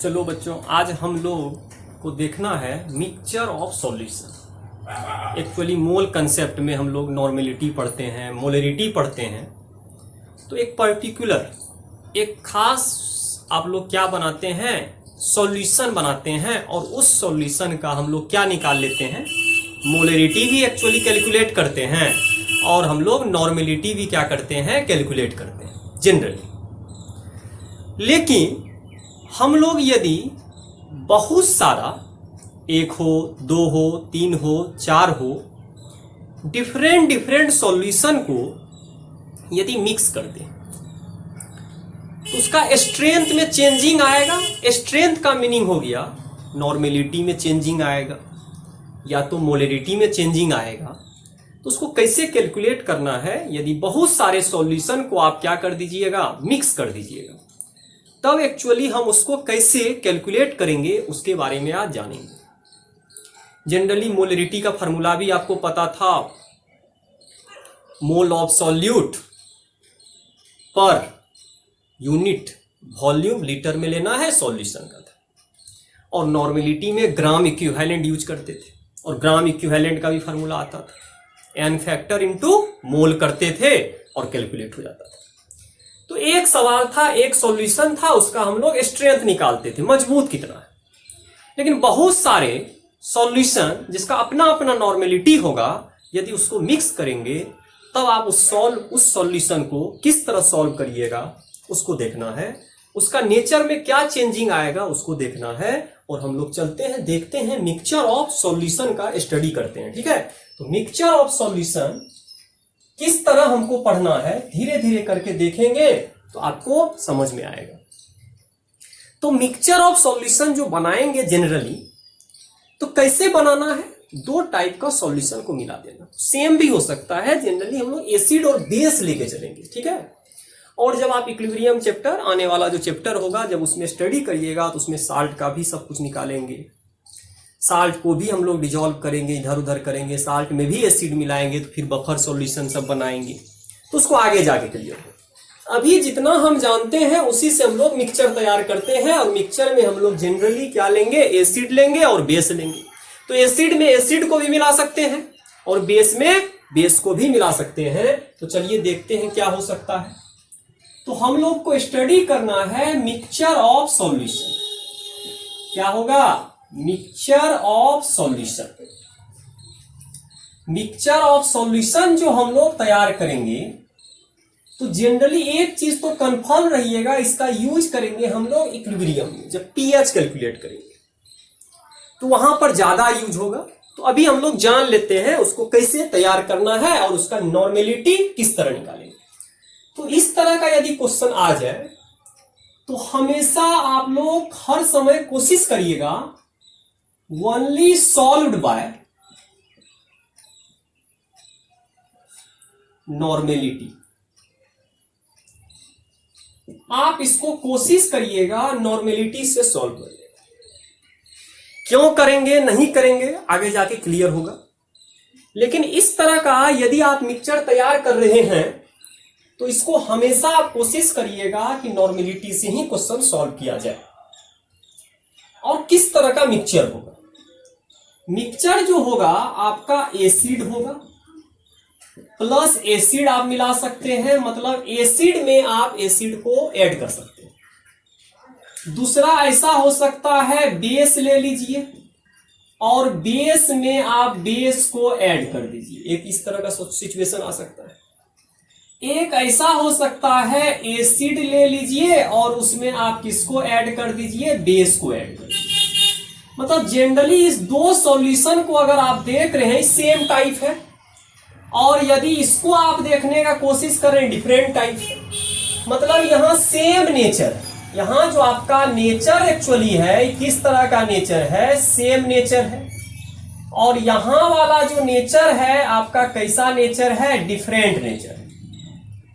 चलो बच्चों, आज हम लोग को देखना है mixture of solution. Actually mole concept में हम लोग नॉर्मेलिटी पढ़ते हैं, मोलरिटी पढ़ते हैं। तो एक पर्टिकुलर, एक खास आप लोग क्या बनाते हैं, सॉल्यूशन बनाते हैं, और उस सॉल्यूशन का हम लोग क्या निकाल लेते हैं, मोलरिटी भी एक्चुअली कैलकुलेट करते हैं, और हम लोग नॉर्मेलिटी भी क्या करते हैं, कैलकुलेट करते हैं जनरली। लेकिन हम लोग यदि बहुत सारा, एक हो, दो हो, तीन हो, चार हो, डिफरेंट सॉल्यूशन को यदि मिक्स कर दें तो उसका स्ट्रेंथ में चेंजिंग आएगा। स्ट्रेंथ का मीनिंग हो गया नॉर्मेलिटी में चेंजिंग आएगा या तो मोलरिटी में चेंजिंग आएगा। तो उसको कैसे कैलकुलेट करना है, यदि बहुत सारे सॉल्यूशन को आप क्या कर दीजिएगा, मिक्स कर दीजिएगा, तब एक्चुअली हम उसको कैसे कैलकुलेट करेंगे उसके बारे में आज जानेंगे। जनरली मोलरिटी का फॉर्मूला भी आपको पता था, mole of solute per unit volume litre में लेना है सॉल्यूशन का था, और नॉर्मेलिटी में ग्राम इक्विवेलेंट यूज करते थे, और ग्राम इक्विवेलेंट का भी फॉर्मूला आता था, एन फैक्टर इनटू मोल करते थे और कैलकुलेट हो जाता था। तो एक सवाल था, एक सॉल्यूशन था, उसका हम लोग स्ट्रेंथ निकालते थे मजबूत कितना है। लेकिन बहुत सारे सॉल्यूशन जिसका अपना अपना नॉर्मेलिटी होगा, यदि उसको मिक्स करेंगे तब आप उस सॉल्यूशन को किस तरह सॉल्व करिएगा उसको देखना है, उसका नेचर में क्या चेंजिंग आएगा उसको देखना है। और हम लोग चलते हैं, देखते हैं मिक्सचर ऑफ सॉल्यूशन का स्टडी करते हैं, ठीक है। तो मिक्सचर ऑफ सॉल्यूशन किस तरह हमको पढ़ना है, धीरे धीरे करके देखेंगे तो आपको समझ में आएगा। तो मिक्सचर ऑफ सॉल्यूशन जो बनाएंगे जनरली, तो कैसे बनाना है, दो टाइप का सॉल्यूशन को मिला देना। सेम भी हो सकता है, जनरली हम लोग एसिड और बेस लेके चलेंगे, ठीक है। और जब आप इक्विलिब्रियम चैप्टर, आने वाला जो चैप्टर होगा, जब उसमें स्टडी करिएगा तो उसमें साल्ट का भी सब कुछ निकालेंगे, साल्ट को भी हम लोग डिजोल्व करेंगे, इधर उधर करेंगे, साल्ट में भी एसिड मिलाएंगे, तो फिर बफर सॉल्यूशन सब बनाएंगे, तो उसको आगे जाके क्लियर हो। अभी जितना हम जानते हैं उसी से हम लोग मिक्सचर तैयार करते हैं, और मिक्सचर में हम लोग जनरली क्या लेंगे, एसिड लेंगे और बेस लेंगे। तो एसिड में एसिड को भी मिला सकते हैं और बेस में बेस को भी मिला सकते हैं। तो चलिए देखते हैं क्या हो सकता है। तो हम लोग को स्टडी करना है मिक्सचर ऑफ सॉल्यूशन। क्या होगा, mixture of solution. Mixture of solution जो हम लोग तैयार करेंगे, तो जनरली एक चीज तो कंफर्म रहिएगा, इसका यूज करेंगे हम लोग इक्विलिब्रियम में, जब पीएच कैलकुलेट करेंगे तो वहां पर ज्यादा यूज होगा। तो अभी हम लोग जान लेते हैं उसको कैसे तैयार करना है और उसका नॉर्मेलिटी किस तरह निकालेंगे। तो इस तरह का यदि क्वेश्चन आ जाए तो हमेशा आप लोग हर समय कोशिश करिएगा ओनली सॉल्व्ड बाय नॉर्मेलिटी। आप इसको कोशिश करिएगा नॉर्मेलिटी से सॉल्व करिएगा। क्यों करेंगे, नहीं करेंगे, आगे जाके क्लियर होगा। लेकिन इस तरह का यदि आप मिक्सचर तैयार कर रहे हैं तो इसको हमेशा आप कोशिश करिएगा कि नॉर्मेलिटी से ही क्वेश्चन सॉल्व किया जाए। और किस तरह का मिक्सचर होगा, मिक्सचर जो होगा आपका एसिड होगा प्लस एसिड आप मिला सकते हैं, मतलब एसिड में आप एसिड को ऐड कर सकते हैं। दूसरा ऐसा हो सकता है बेस ले लीजिए और बेस में आप बेस को ऐड कर दीजिए, एक इस तरह का सिचुएशन आ सकता है। एक ऐसा हो सकता है एसिड ले लीजिए और उसमें आप किसको ऐड कर दीजिए, बेस को ऐड कर दीजिए। मतलब जनरली इस दो सॉल्यूशन को अगर आप देख रहे हैं सेम टाइप है, और यदि इसको आप देखने का कोशिश करें डिफरेंट टाइप है, मतलब यहां सेम नेचर है। यहां जो आपका नेचर एक्चुअली है, किस तरह का नेचर है, सेम नेचर है। और यहां वाला जो नेचर है आपका कैसा नेचर है, डिफरेंट नेचर है।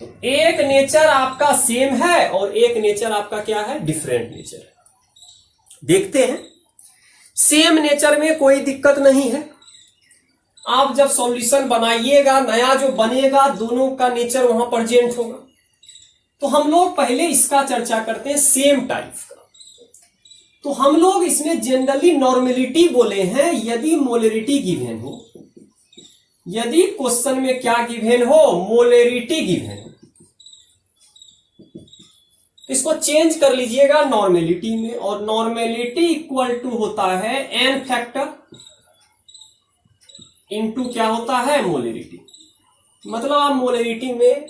तो एक नेचर आपका सेम है और एक नेचर आपका क्या है, डिफरेंट नेचर है। देखते हैं, सेम नेचर में कोई दिक्कत नहीं है। आप जब सॉल्यूशन बनाइएगा, नया जो बनेगा, दोनों का नेचर वहां प्रेजेंट होगा। तो हम लोग पहले इसका चर्चा करते हैं सेम टाइप का। तो हम लोग इसमें जनरली नॉर्मेलिटी बोले हैं यदि मोलरिटी गिवन हो, यदि क्वेश्चन में क्या गिवन हो, मोलरिटी गिवन हो, इसको चेंज कर लीजिएगा नॉर्मेलिटी में, और नॉर्मेलिटी इक्वल टू होता है एन फैक्टर इनटू क्या होता है, मोलरिटी। मतलब आप मोलरिटी में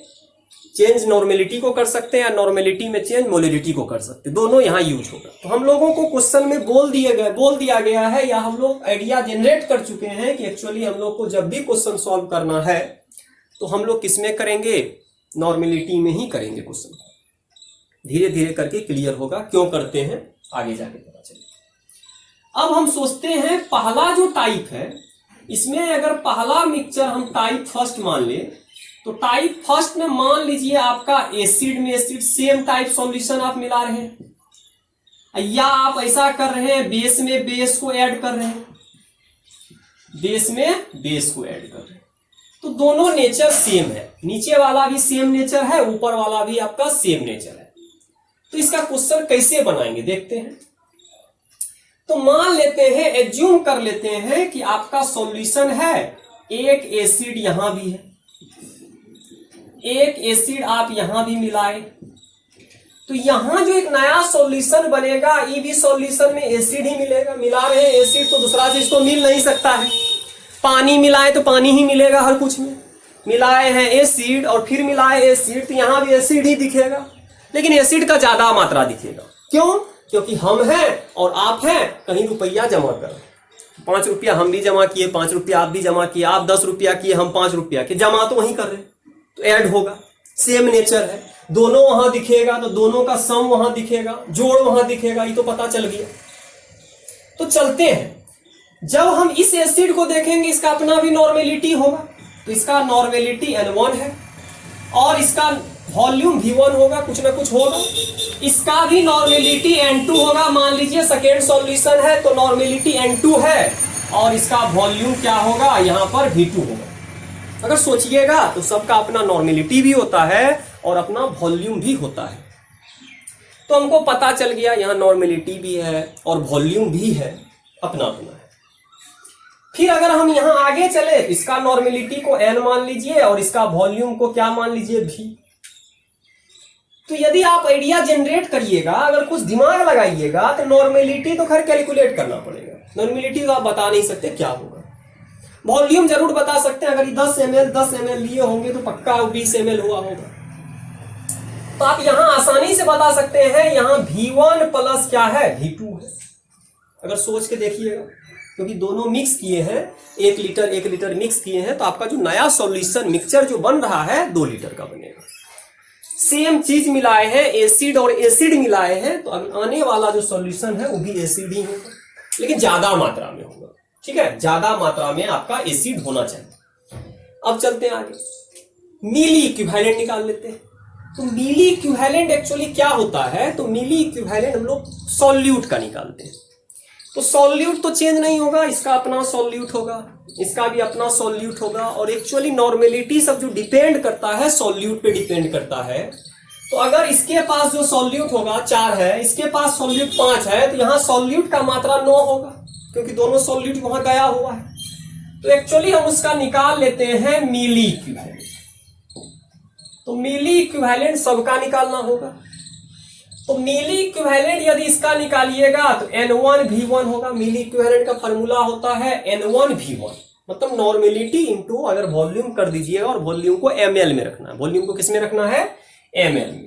चेंज नॉर्मेलिटी को कर सकते हैं या नॉर्मेलिटी में चेंज मोलरिटी को कर सकते हैं, दोनों यहां यूज होगा। तो हम लोगों को क्वेश्चन में बोल दिया गया है, या हम लोग आइडिया जनरेट कर चुके हैं कि एक्चुअली हम लोग को जब भी क्वेश्चन सॉल्व करना है तो हम लोग किसमें करेंगे, नॉर्मेलिटी में ही करेंगे क्वेश्चन। धीरे धीरे करके क्लियर होगा क्यों करते हैं, आगे जाके पता चलेगा। अब हम सोचते हैं पहला जो टाइप है, इसमें अगर पहला मिक्सचर हम टाइप फर्स्ट मान ले, तो टाइप फर्स्ट में मान लीजिए आपका एसिड में एसिड सेम टाइप सॉल्यूशन आप मिला रहे हैं, या आप ऐसा कर रहे हैं बेस में बेस को ऐड कर रहे हैं, बेस में बेस को ऐड कर रहे हैं, तो दोनों नेचर सेम है, नीचे वाला भी सेम नेचर है, ऊपर वाला भी आपका सेम नेचर है। तो इसका क्वेश्चन कैसे बनाएंगे देखते हैं। तो मान लेते हैं, एज्यूम कर लेते हैं कि आपका सॉल्यूशन है, एक एसिड यहां भी है, एक एसिड आप यहां भी मिलाए, तो यहां जो एक नया सॉल्यूशन बनेगा, ये भी सॉल्यूशन में एसिड ही मिलेगा। मिला रहे हैं एसिड तो दूसरा चीज तो मिल नहीं सकता है, पानी मिलाए तो पानी ही मिलेगा हर कुछ में। मिलाए हैं एसिड और फिर मिलाए एसिड, तो यहां भी एसिड ही दिखेगा, लेकिन एसिड का ज्यादा मात्रा दिखेगा। क्यों? क्योंकि हम हैं और आप हैं, कहीं रुपया जमा कर, 5 रुपया हम भी जमा किए, 5 रुपया आप भी जमा किए, आप 10 रुपया किए, हम 5 रुपया के, जमा तो वहीं कर रहे, तो ऐड होगा, सेम नेचर है, दोनों वहां दिखेगा, तो दोनों का सम वहां दिखेगा, जोड़ वहां दिखेगा, ये तो पता चल गया। तो चलते हैं, जब हम इस एसिड को देखेंगे इसका अपना भी नॉर्मेलिटी होगा, तो इसका नॉर्मेलिटी N1 है और इसका वॉल्यूम V1 होगा, कुछ ना कुछ होगा, इसका भी नॉर्मेलिटी N2 होगा। मान लीजिए सेकेंड सॉल्यूशन है तो नॉर्मेलिटी N2 है और इसका वॉल्यूम क्या होगा, यहां पर V2 होगा। अगर सोचिएगा तो सबका अपना नॉर्मेलिटी भी होता है और अपना वॉल्यूम भी होता है। तो हमको पता चल गया यहां नॉर्मेलिटी भी है और वॉल्यूम भी है, अपना अपना है। फिर अगर हम यहां आगे चले, इसका नॉर्मेलिटी को N मान लीजिए और इसका वॉल्यूम को क्या मान लीजिए, V। तो यदि आप आइडिया जनरेट करिएगा, अगर कुछ दिमाग लगाइएगा, तो नॉर्मेलिटी तो खैर कैलकुलेट करना पड़ेगा, नॉर्मेलिटी तो आप बता नहीं सकते क्या होगा। वॉल्यूम जरूर बता सकते हैं, अगर 10 ml लिए होंगे तो पक्का 20 ml हुआ होगा। तो आप यहां आसानी से बता सकते हैं, यहां V1 प्लस क्या है, V2 है। अगर सोच के देखिएगा, क्योंकि दोनों मिक्स किए हैं, 1 लीटर मिक्स किए हैं, तो आपका जो नया सॉल्यूशन मिक्सचर जो बन रहा है 2 लीटर का बनेगा। सेम चीज मिलाए हैं, एसिड और एसिड मिलाए हैं, तो आने वाला जो सॉल्यूशन है वो भी एसिड ही होगा, लेकिन ज्यादा मात्रा में होगा। ठीक है, ज्यादा मात्रा में आपका एसिड होना चाहिए। अब चलते हैं आगे, मिली इक्विवेलेंट निकाल लेते हैं। तो मिली इक्विवेलेंट एक्चुअली क्या होता है, तो मिली इक्विवेलेंट हम लोग सॉल्यूट का निकालते हैं। तो सॉल्यूट तो चेंज नहीं होगा, इसका अपना सॉल्यूट होगा, इसका भी अपना सॉल्यूट होगा, और एक्चुअली नॉर्मेलिटी सब जो डिपेंड करता है सॉल्यूट पे डिपेंड करता है। तो अगर इसके पास जो सॉल्यूट होगा 4 है, इसके पास सॉल्यूट 5 है, तो यहाँ सॉल्यूट का मात्रा 9 होगा, क्योंकि दोनों सॉल्यूट वहां गया हुआ है। तो एक्चुअली हम उसका निकाल लेते हैं मिली इक्विवेलेंट। तो मिली इक्विवेलेंट सबका निकालना होगा। तो मिली इक्विवेलेंट यदि इसका निकालिएगा तो N1 V1 होगा। मिली इक्विवेलेंट का फॉर्मूला होता है N1 V1, मतलब नॉर्मेलिटी इंटू अगर वॉल्यूम कर दीजिएगा, और वॉल्यूम को ml में रखना है, वॉल्यूम को किसमें रखना है, ml में।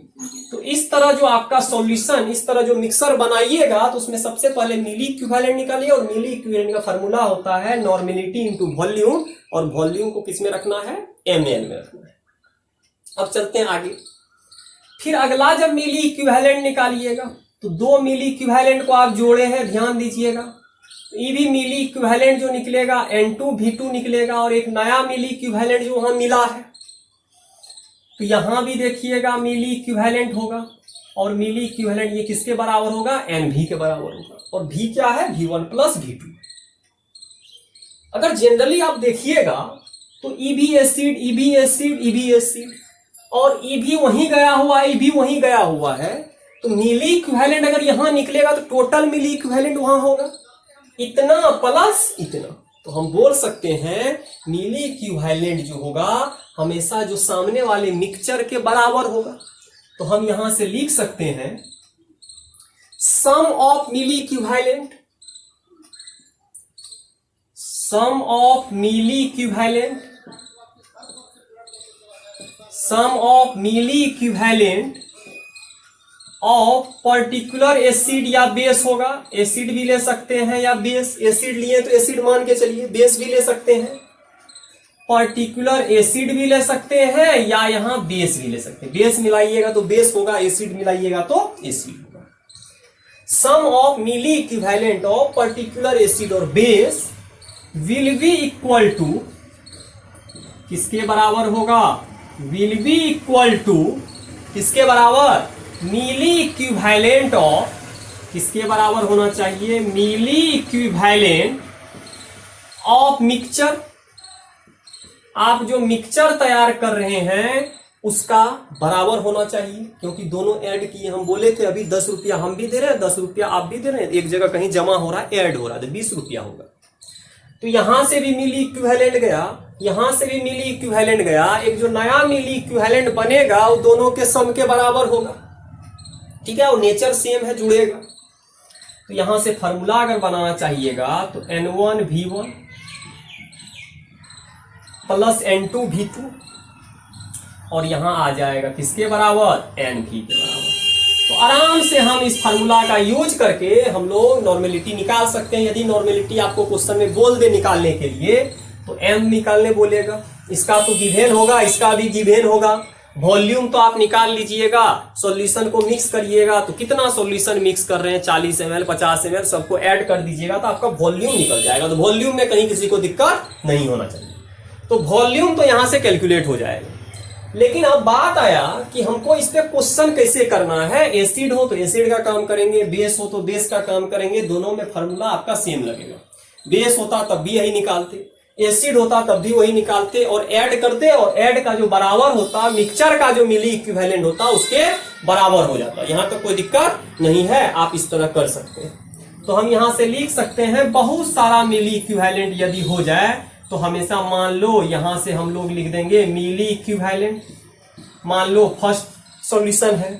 तो इस तरह जो आपका सॉल्यूशन, इस तरह जो मिक्सर बनाइएगा, तो उसमें सबसे पहले मिली इक्विवेलेंट निकालिए, और मिली इक्विवेलेंट का फॉर्मूला होता है नॉर्मेलिटी इंटू वॉल्यूम, और वॉल्यूम को किसमें रखना है, ml में रखना है। अब चलते हैं आगे। फिर अगला जब मिली इक्विवेलेंट निकालिएगा, तो 2 मिली इक्विवेलेंट को आप जोड़े हैं, ध्यान दीजिएगा। तो ये भी मिली इक्विवेलेंट जो निकलेगा N2 V2 निकलेगा, और एक नया मिली इक्विवेलेंट जो वहां मिला है, तो यहां भी देखिएगा मिली इक्विवेलेंट होगा, और मिली इक्विवेलेंट ये किसके बराबर होगा, NV के बराबर होगा। और V क्या है, V1 प्लस V2। अगर जनरली आप देखिएगा तो EB acid, EB acid, EB acid, और E भी वहीं गया हुआ है, E भी वहीं गया हुआ है, तो मिली इक्विवेलेंट अगर यहां निकलेगा तो टोटल मिली इक्विवेलेंट वहां होगा इतना प्लस इतना। तो हम बोल सकते हैं मिली इक्विवेलेंट जो होगा हमेशा जो सामने वाले मिक्सचर के बराबर होगा। तो हम यहां से लिख सकते हैं sum of milli equivalent, sum of milli equivalent, sum of milli equivalent of particular acid या बेस होगा। एसिड भी ले सकते हैं या बेस, एसिड लिए तो एसिड मान के चलिए, बेस भी ले सकते हैं, पर्टिकुलर एसिड भी ले सकते हैं या यहां बेस भी ले सकते हैं। बेस मिलाइएगा तो बेस होगा, एसिड मिलाइएगा तो एसिड होगा। Sum of milli equivalent of particular acid और base will be equal to, किसके बराबर होगा, विल बी इक्वल टू किसके बराबर, मिली इक्विवेलेंट ऑफ, किसके बराबर होना चाहिए, मिली इक्विवेलेंट ऑफ मिक्सचर। आप जो मिक्सचर तैयार कर रहे हैं उसका बराबर होना चाहिए, क्योंकि दोनों ऐड किए। हम बोले थे अभी 10 रुपया हम भी दे रहे हैं, 10 रुपया आप भी दे रहे हैं, एक जगह कहीं जमा हो रहा है, ऐड हो रहा है, तो 20 रुपया होगा। तो यहां से भी मिली इक्विवेलेंट गया, यहां से भी मिली इक्विवेलेंट गया, एक जो नया मिली इक्विवेलेंट बनेगा वो दोनों के सम के बराबर होगा। ठीक है, वो नेचर सेम है, जुड़ेगा। तो यहां से फॉर्मूला अगर बनाना चाहिएगा तो N1V1 प्लस N2V2 और यहां आ जाएगा किसके बराबर, NV के बराबर। तो आराम से हम इस फार्मूला का यूज करके हम लोग नॉर्मेलिटी निकाल सकते हैं। यदि नॉर्मेलिटी आपको क्वेश्चन में बोल दे निकालने के लिए तो M निकालने बोलेगा, इसका तो गिवेन होगा, इसका भी गिवेन होगा। वॉल्यूम तो आप निकाल लीजिएगा, सॉल्यूशन को मिक्स करिएगा, तो कितना सॉल्यूशन मिक्स कर रहे हैं, 40 ml 50 ml, सबको ऐड कर दीजिएगा तो आपका वॉल्यूम निकल जाएगा। तो वॉल्यूम में कहीं किसी को दिक्कत नहीं होना चाहिए। तो वॉल्यूम तो यहां से कैलकुलेट हो जाएगा। लेकिन अब बात आया कि हमको इस पे क्वेश्चन कैसे करना है। एसिड हो तो एसिड का काम करेंगे, बेस हो तो बेस का काम करेंगे, दोनों में फार्मूला आपका सेम लगेगा। बेस होता तब भी यही निकालते, एसिड होता तब भी वही निकालते और ऐड करते, और ऐड का जो बराबर होता, मिक्सचर का जो मिली इक्विवेलेंट होता उसके बराबर हो जाता। यहां तक कोई दिक्कत नहीं है, आप इस तरह कर सकते हैं। तो हम यहां से लिख सकते हैं बहुत सारा मिली इक्विवेलेंट यदि हो जाए तो हमेशा मान लो यहां से हम लोग लिख देंगे मिली इक्विवेलेंट, मान लो फर्स्ट सॉल्यूशन है।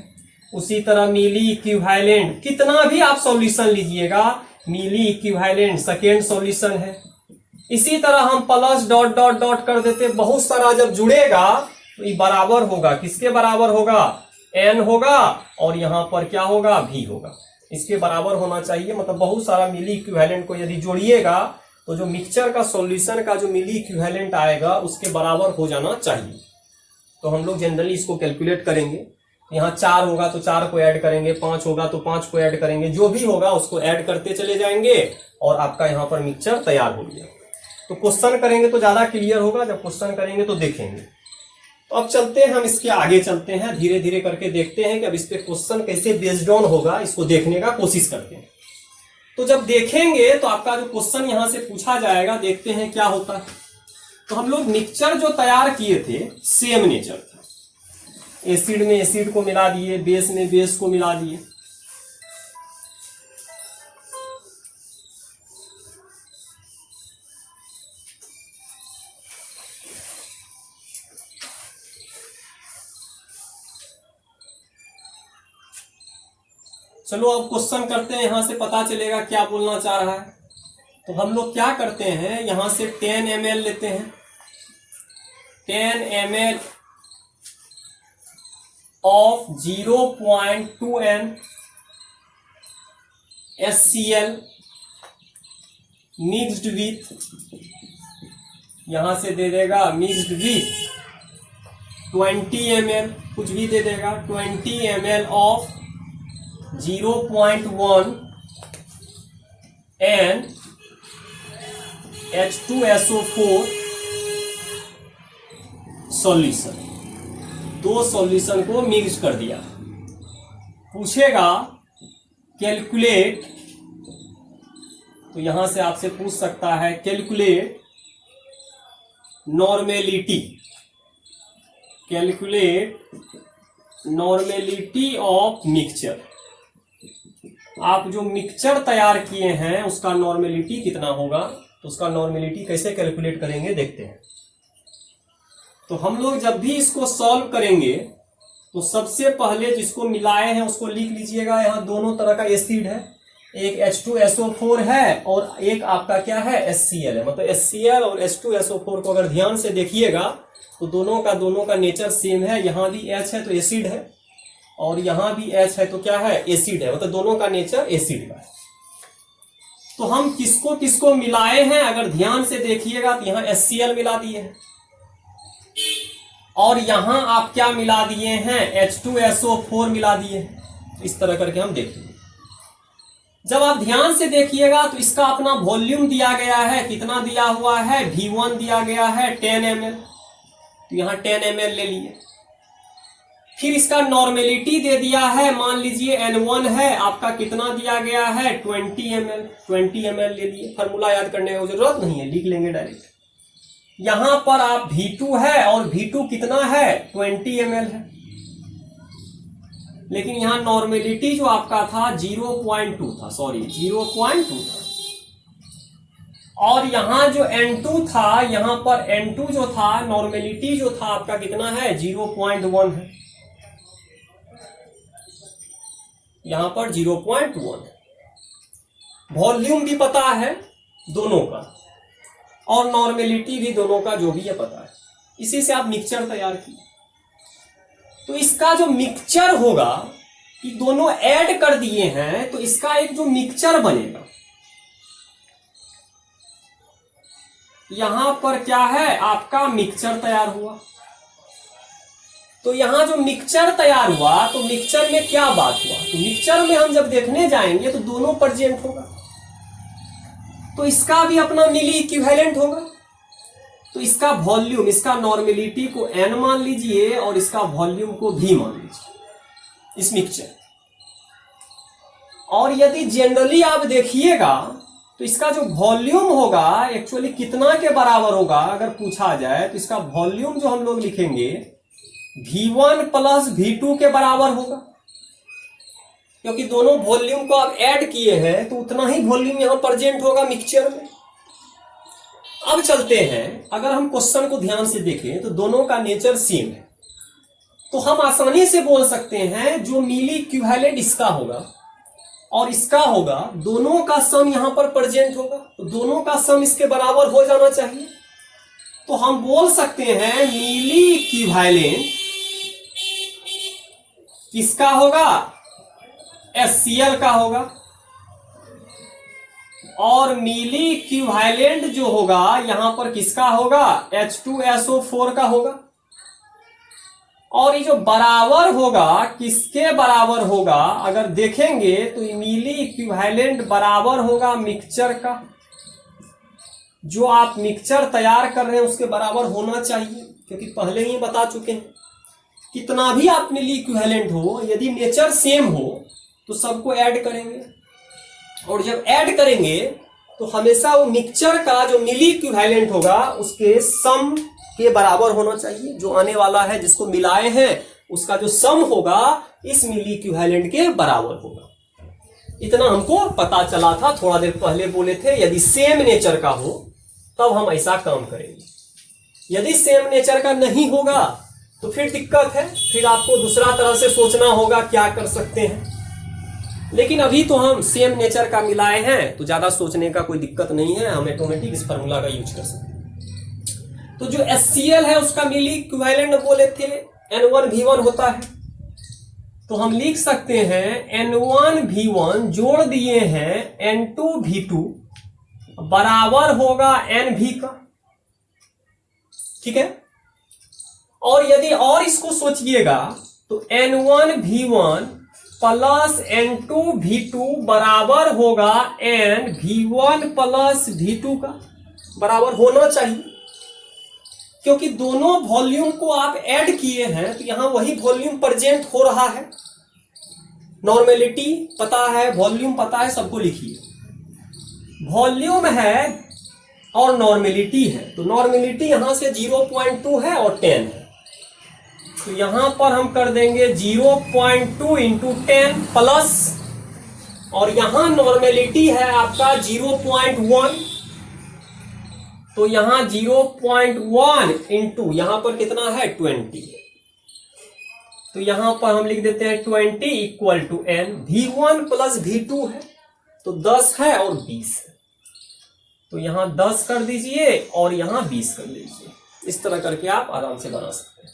उसी तरह मिली इक्विवेलेंट कितना भी आप सॉल्यूशन लीजिएगा, मिली इक्विवेलेंट सेकेंड सॉल्यूशन है। इसी तरह हम प्लस डॉट डॉट डॉट कर देते, बहुत सारा जब जुड़ेगा तो ये बराबर होगा, किसके बराबर होगा, N होगा और यहां पर क्या होगा, V होगा। इसके बराबर होना चाहिए, मतलब बहुत सारा मिली इक्विवेलेंट को यदि जोड़िएगा तो जो मिक्सचर का सॉल्यूशन का जो मिली इक्विवेलेंट आएगा उसके बराबर हो जाना चाहिए। तो हम लोग जनरली इसको कैलकुलेट करेंगे। यहाँ 4 होगा तो 4 को ऐड करेंगे, 5 होगा तो 5 को ऐड करेंगे, जो भी होगा उसको ऐड करते चले जाएंगे और आपका यहाँ पर मिक्सचर तैयार हो गया। तो क्वेश्चन करेंगे तो ज्यादा क्लियर होगा, जब क्वेश्चन करेंगे तो देखेंगे। तो अब चलते हैं, हम इसके आगे चलते हैं, धीरे धीरे करके देखते हैं कि अब इस पे क्वेश्चन कैसे बेस्ड ऑन होगा, इसको देखने का कोशिश करते हैं। तो जब देखेंगे तो आपका जो क्वेश्चन यहां से पूछा जाएगा, देखते हैं क्या होता है। तो हम लोग मिक्सचर जो तैयार किए थे सेम नेचर था, एसिड में एसिड को मिला दिए, बेस में बेस को मिला दिए। चलो अब क्वेश्चन करते हैं, यहां से पता चलेगा क्या बोलना चाह रहा है। तो हम लोग क्या करते हैं, यहां से 10 ml लेते हैं, 10 ml of 0.2N HCl mixed with, यहां से दे देगा मिक्स्ड विथ 20 ml, कुछ भी दे देगा, 20 ml of 0.1 N H2SO4 solution. 2 solution को मिक्स कर दिया। पूछेगा कैलकुलेट, तो यहां से आपसे पूछ सकता है calculate normality, calculate normality of mixture, आप जो मिक्सचर तैयार किए हैं उसका नॉर्मेलिटी कितना होगा, तो उसका नॉर्मेलिटी कैसे कैलकुलेट करेंगे देखते हैं। तो हम लोग जब भी इसको सॉल्व करेंगे तो सबसे पहले जिसको मिलाए हैं उसको लिख लीजिएगा। यहाँ दोनों तरह का एसिड है, एक H2SO4 है और एक आपका क्या है HCl है। मतलब HCl और H2SO4 को अगर ध्यान से देखिएगा तो दोनों का नेचर सेम है। यहाँ भी H है तो एसिड है और यहाँ भी H है तो क्या है एसिड है, मतलब दोनों का नेचर एसिड का है। तो हम किसको किसको मिलाए हैं अगर ध्यान से देखिएगा तो यहाँ HCl मिला दिए हैं और यहां आप क्या मिला दिए हैं H2SO4 मिला दिए हैं। इस तरह करके हम देखेंगे। जब आप ध्यान से देखिएगा तो इसका अपना वॉल्यूम दिया गया है, कितना दिया हुआ है V1 दिया गया है 10 ml, तो यहां 10 ml ले लिए। फिर इसका नॉर्मेलिटी दे दिया है, मान लीजिए N1 है आपका, कितना दिया गया है 20 ml ले लिए। फॉर्मूला याद करने की जरूरत नहीं है, लिख लेंगे डायरेक्ट। यहां पर आप V2 है और V2 कितना है 20 ml है, लेकिन यहां नॉर्मेलिटी जो आपका था 0.2 था, सॉरी 0.2 था। और यहां जो N2 था, यहां पर N2 जो था नॉर्मेलिटी जो था आपका कितना है 0.1 है, यहां पर 0.1 है। वॉल्यूम भी पता है दोनों का और नॉर्मेलिटी भी दोनों का जो भी है पता है। इसी से आप मिक्सचर तैयार किए। तो इसका जो मिक्सचर होगा कि दोनों ऐड कर दिए हैं तो इसका एक जो मिक्सचर बनेगा, यहां पर क्या है आपका मिक्सचर तैयार हुआ। तो यहां जो मिक्सचर तैयार हुआ तो मिक्सचर में क्या बात हुआ, तो मिक्सचर में हम जब देखने जाएंगे तो दोनों प्रेजेंट होगा, तो इसका भी अपना मिली इक्विवेलेंट होगा। तो इसका वॉल्यूम, इसका नॉर्मेलिटी को N मान लीजिए और इसका वॉल्यूम को V मान लीजिए इस मिक्सचर। और यदि जनरली आप देखिएगा तो इसका जो वॉल्यूम होगा एक्चुअली कितना के बराबर होगा अगर पूछा जाए, तो इसका वॉल्यूम जो हम लोग लिखेंगे V1 प्लस V2 के बराबर होगा, क्योंकि दोनों वॉल्यूम को आप ऐड किए हैं तो उतना ही वॉल्यूम यहां प्रेजेंट होगा मिक्सचर में। अब चलते हैं, अगर हम क्वेश्चन को ध्यान से देखें तो दोनों का नेचर सेम है, तो हम आसानी से बोल सकते हैं जो मिली इक्विवेलेंट इसका होगा और इसका होगा, दोनों का सम यहां पर प्रेजेंट होगा, तो दोनों का सम इसके बराबर हो जाना चाहिए। तो हम बोल सकते हैं मिली इक्विवेलेंट किसका होगा HCl का होगा और मिली इक्विवेलेंट जो होगा यहां पर किसका होगा H2SO4 का होगा। और ये जो बराबर होगा किसके बराबर होगा अगर देखेंगे तो मिली इक्विवेलेंट बराबर होगा मिक्सचर का, जो आप मिक्सचर तैयार कर रहे हैं उसके बराबर होना चाहिए, क्योंकि पहले ही बता चुके हैं कितना भी आप मिली इक्विवेलेंट हो, यदि नेचर सेम हो तो सबको ऐड करेंगे और जब ऐड करेंगे तो हमेशा वो मिक्सचर का जो मिली इक्विवेलेंट होगा उसके सम के बराबर होना चाहिए। जो आने वाला है जिसको मिलाए हैं उसका जो सम होगा इस मिली इक्विवेलेंट के बराबर होगा। इतना हमको पता चला था, थोड़ा देर पहले बोले थे यदि सेम नेचर का हो तब हम ऐसा काम करेंगे। यदि सेम नेचर का नहीं होगा तो फिर दिक्कत है, फिर आपको दूसरा तरह से सोचना होगा क्या कर सकते हैं। लेकिन अभी तो हम सेम नेचर का मिलाए हैं तो ज्यादा सोचने का कोई दिक्कत नहीं है, हम ऑटोमेटिक इस फार्मूला का यूज कर सकते हैं। तो जो HCl है उसका मिली इक्विवेलेंट बोले थे N1V1 होता है, तो हम लिख सकते हैं N1V1 जोड़ दिए हैं N2V2 बराबर होगा NV का, ठीक है। और यदि और इसको सोचिएगा तो N1V1 प्लस N2V2 बराबर होगा NV1 प्लस V2 का, बराबर होना चाहिए, क्योंकि दोनों वॉल्यूम को आप ऐड किए हैं तो यहां वही वॉल्यूम प्रेजेंट हो रहा है। नॉर्मेलिटी पता है, वॉल्यूम पता है, सबको लिखिए। वॉल्यूम है और नॉर्मेलिटी है, तो नॉर्मेलिटी यहां से 0.2 है और 10 है, तो यहां पर हम कर देंगे 0.2 इंटू 10 प्लस, और यहां नॉर्मेलिटी है आपका 0.1, तो यहां 0.1 इंटू यहां पर कितना है 20, तो यहां पर हम लिख देते हैं 20 equal to n। V1 plus V2 है तो 10 है और 20 है, तो यहां 10 कर दीजिए और यहां 20 कर लीजिए। इस तरह करके आप आराम से बना सकते हैं।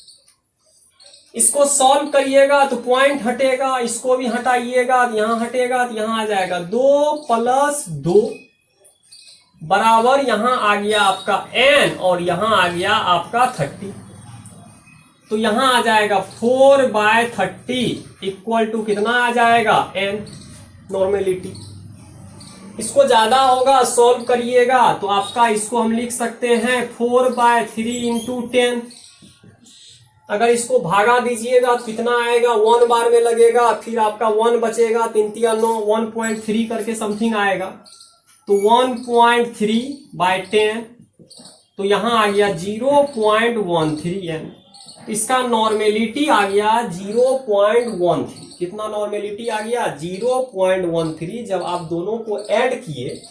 इसको सॉल्व करिएगा तो पॉइंट हटेगा, इसको भी हटाइएगा, यहां हटेगा तो यहां आ जाएगा 2 प्लस 2 बराबर, यहां आ गया आपका n और यहां आ गया आपका 30, तो यहां आ जाएगा 4/30 इक्वल टू कितना आ जाएगा n नॉर्मेलिटी। इसको ज्यादा होगा सॉल्व करिएगा तो आपका इसको हम लिख सकते हैं 4/3 इंटू 10। अगर इसको भागा दीजिएगा तो कितना आएगा, 1 बार में लगेगा, फिर आपका 1 बचेगा, 3 3 9 1.3 करके समथिंग आएगा, तो 1.3/10, तो यहां आ गया 0.13n। इसका नॉर्मेलिटी आ गया 0.13। कितना नॉर्मेलिटी आ गया 0.13। जब आप दोनों को ऐड किए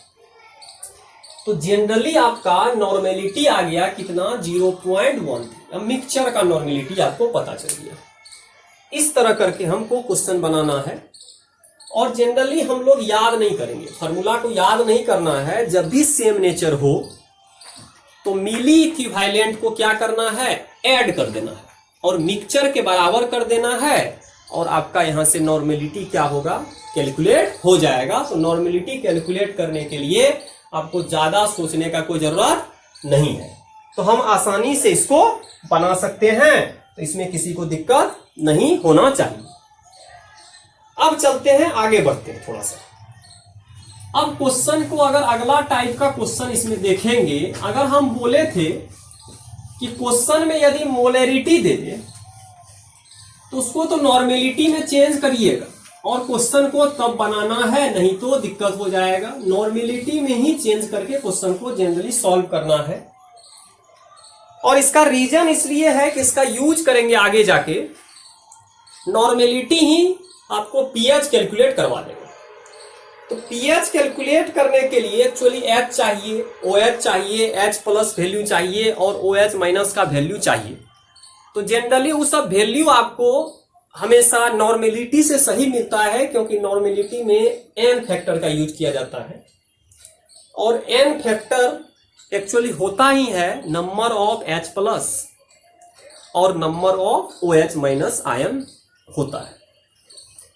तो जनरली आपका नॉर्मेलिटी आ गया कितना 0.13। अब मिक्सचर का नॉर्मेलिटी आपको पता चल गया। इस तरह करके हमको क्वेश्चन बनाना है, और जनरली हम लोग याद नहीं करेंगे, फॉर्मूला को याद नहीं करना है। जब भी सेम नेचर हो तो मिली इक्विवेलेंट को क्या करना है, ऐड कर देना है और मिक्सचर के बराबर कर देना है, और आपका यहां से नॉर्मेलिटी क्या होगा, कैलकुलेट हो जाएगा। तो नॉर्मेलिटी कैलकुलेट करने के लिए आपको ज्यादा सोचने का कोई जरूरत नहीं है, तो हम आसानी से इसको बना सकते हैं, तो इसमें किसी को दिक्कत नहीं होना चाहिए। अब चलते हैं, आगे बढ़ते हैं थोड़ा सा। अब क्वेश्चन को अगर अगला टाइप का क्वेश्चन इसमें देखेंगे, अगर हम बोले थे कि क्वेश्चन में यदि मोलरिटी दे दे तो उसको तो नॉर्मेलिटी में चेंज करिएगा, और क्वेश्चन को तब बनाना है, नहीं तो दिक्कत हो जाएगा। नॉर्मेलिटी में ही चेंज करके क्वेश्चन को जनरली सॉल्व करना है, और इसका रीजन इसलिए है कि इसका यूज करेंगे आगे जाके। नॉर्मेलिटी ही आपको पीएच कैलकुलेट करवा देगा। तो पीएच कैलकुलेट करने के लिए एक्चुअली एच चाहिए, ओएच चाहिए, एच प्लस वैल्यू चाहिए और ओएच माइनस का वैल्यू चाहिए। तो जनरली वो सब वैल्यू आपको हमेशा नॉर्मेलिटी से सही मिलता है, क्योंकि नॉर्मेलिटी में एन फैक्टर का यूज किया जाता है, और एन फैक्टर एक्चुअली होता ही है नंबर ऑफ एच प्लस और number of O H minus ion होता है।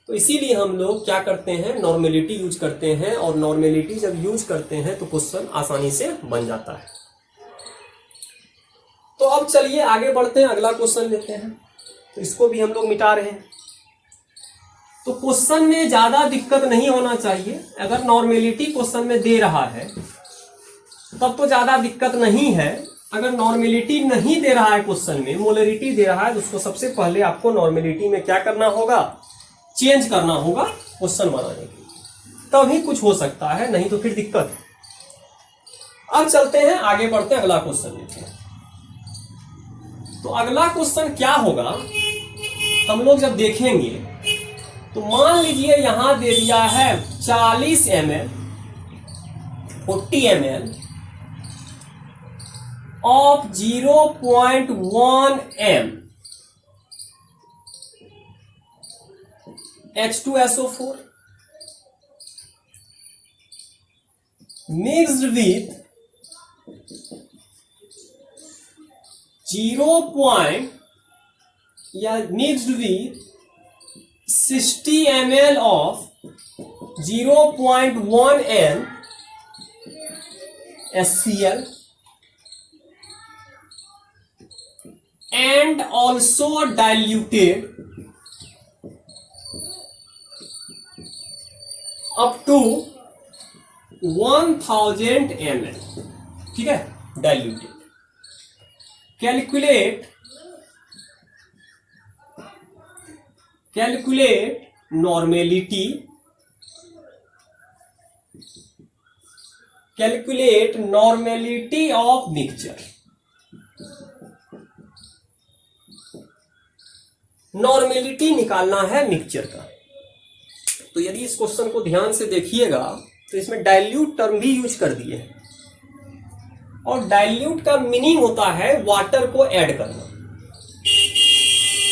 तो इसीलिए हम लोग क्या करते हैं, नॉर्मेलिटी यूज करते हैं, और नॉर्मेलिटी जब यूज करते हैं तो क्वेश्चन आसानी से बन जाता है। तो अब चलिए आगे बढ़ते हैं, अगला क्वेश्चन लेते हैं। तो इसको भी हम लोग मिटा रहे हैं। तो क्वेश्चन में ज्यादा दिक्कत नहीं होना चाहिए। अगर नॉर्मेलिटी क्वेश्चन में दे रहा है तब तो ज्यादा दिक्कत नहीं है। अगर नॉर्मेलिटी नहीं दे रहा है क्वेश्चन में, मोलरिटी दे रहा है, तो उसको सबसे पहले आपको नॉर्मेलिटी में क्या करना होगा, चेंज करना होगा क्वेश्चन बनाने के लिए, तभी कुछ हो सकता है, नहीं तो फिर दिक्कत है। अब चलते हैं, आगे बढ़ते हैं, अगला क्वेश्चन लेते हैं। तो अगला क्वेश्चन क्या होगा, हम लोग जब देखेंगे तो मान लीजिए यहां दे दिया है 40 ml 40 ml of 0.1 m H2SO4 mixed with 60 ml of 0.1 n HCl and also diluted up to 1000 ml, ठीक है, diluted. Calculate normality, calculate normality of mixture. Normality निकालना है मिक्सचर का। तो यदि इस क्वेश्चन को ध्यान से देखिएगा तो इसमें डाइल्यूट टर्म भी यूज कर दिए हैं, और डाइल्यूट का मीनिंग होता है वाटर को ऐड करना।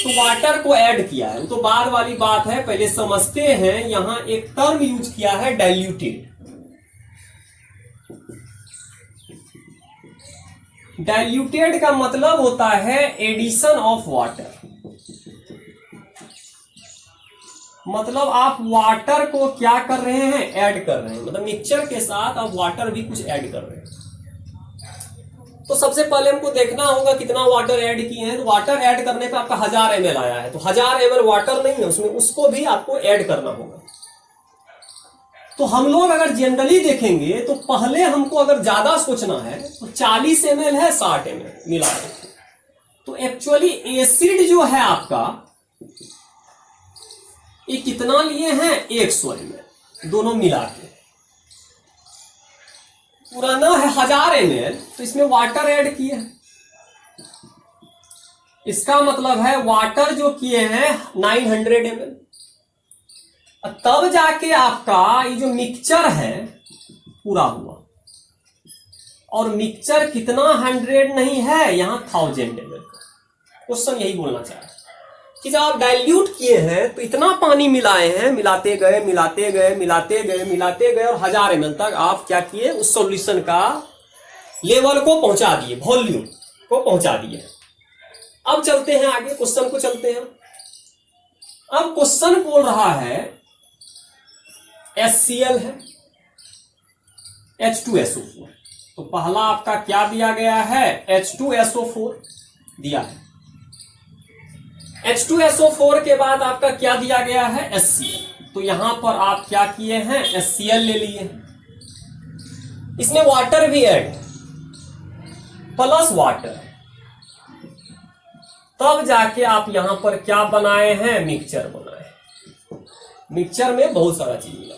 तो वाटर को ऐड किया है, तो बाद वाली बात है, पहले समझते हैं। यहां एक टर्म यूज किया है डाइल्यूटेड। डाइल्यूटेड का मतलब होता है एडिशन ऑफ वाटर, मतलब आप वाटर को क्या कर रहे हैं, ऐड कर रहे हैं, मतलब मिक्सचर के साथ आप वाटर भी कुछ ऐड कर रहे हैं। तो सबसे पहले हमको देखना होगा कितना वाटर ऐड किए हैं। तो वाटर ऐड करने पे आपका 1000 ml आया है, तो 1000 ml वाटर नहीं है उसमें, उसको भी आपको ऐड करना होगा। तो हम लोग अगर जनरली देखेंगे तो पहले हमको अगर ज्यादा सोचना है तो 40 ml है, 60 ml मिला है। तो एक्चुअली एसिड जो है आपका ये कितना लिए हैं, 100 ml दोनों मिला के। पुराना है 1000 ml, तो इसमें वाटर ऐड किए हैं। इसका मतलब है वाटर जो किए हैं 900 ml। तब जाके आपका ये जो मिक्सचर है पूरा हुआ, और मिक्सचर कितना 100 नहीं है, यहां 1000 ml का। क्वेश्चन यही बोलना चाह रहा है कि जब आप डाइल्यूट किए हैं तो इतना पानी मिलाए हैं, मिलाते गए मिलाते गए मिलाते गए मिलाते गए, और 1000 ml तक आप क्या किए, उस सॉल्यूशन का लेवल को पहुंचा दिए, वॉल्यूम को पहुंचा दिए। अब चलते हैं आगे, क्वेश्चन को चलते हैं। अब क्वेश्चन बोल रहा है HCl है, H2SO4। तो पहला आपका क्या दिया गया है, H2SO4 दिया है। H2SO4 के बाद आपका क्या दिया गया है, HCl। तो यहां पर आप क्या किए हैं, HCl ले लिए हैं। इसमें वाटर भी ऐड है, प्लस वाटर, तब जाके आप यहां पर क्या बनाए हैं, मिक्सचर बनाए। मिक्सचर में बहुत सारा चीज मिला,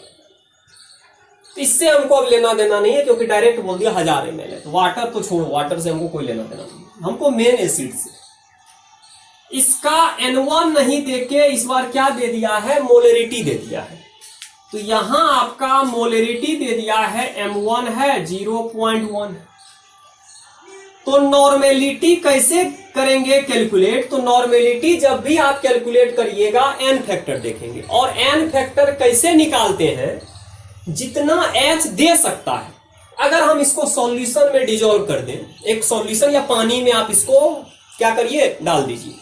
तो इससे हमको अब लेना देना नहीं है, क्योंकि डायरेक्ट बोल दिया 1000 ml है। तो वाटर तो छोड़ो, वाटर से हमको कोई लेना देना नहीं, हमको मेन एसिड से। इसका N1 नहीं देके इस बार क्या दे दिया है, मोलरिटी दे दिया है। तो यहां आपका मोलरिटी दे दिया है, M1 है 0.1। तो नॉर्मेलिटी कैसे करेंगे कैलकुलेट, तो नॉर्मेलिटी जब भी आप कैलकुलेट करिएगा n फैक्टर देखेंगे, और n फैक्टर कैसे निकालते हैं, जितना H दे सकता है। अगर हम इसको सॉल्यूशन में डिजोल्व कर दें, एक सॉल्यूशन या पानी में आप इसको क्या करिए, डाल दीजिए,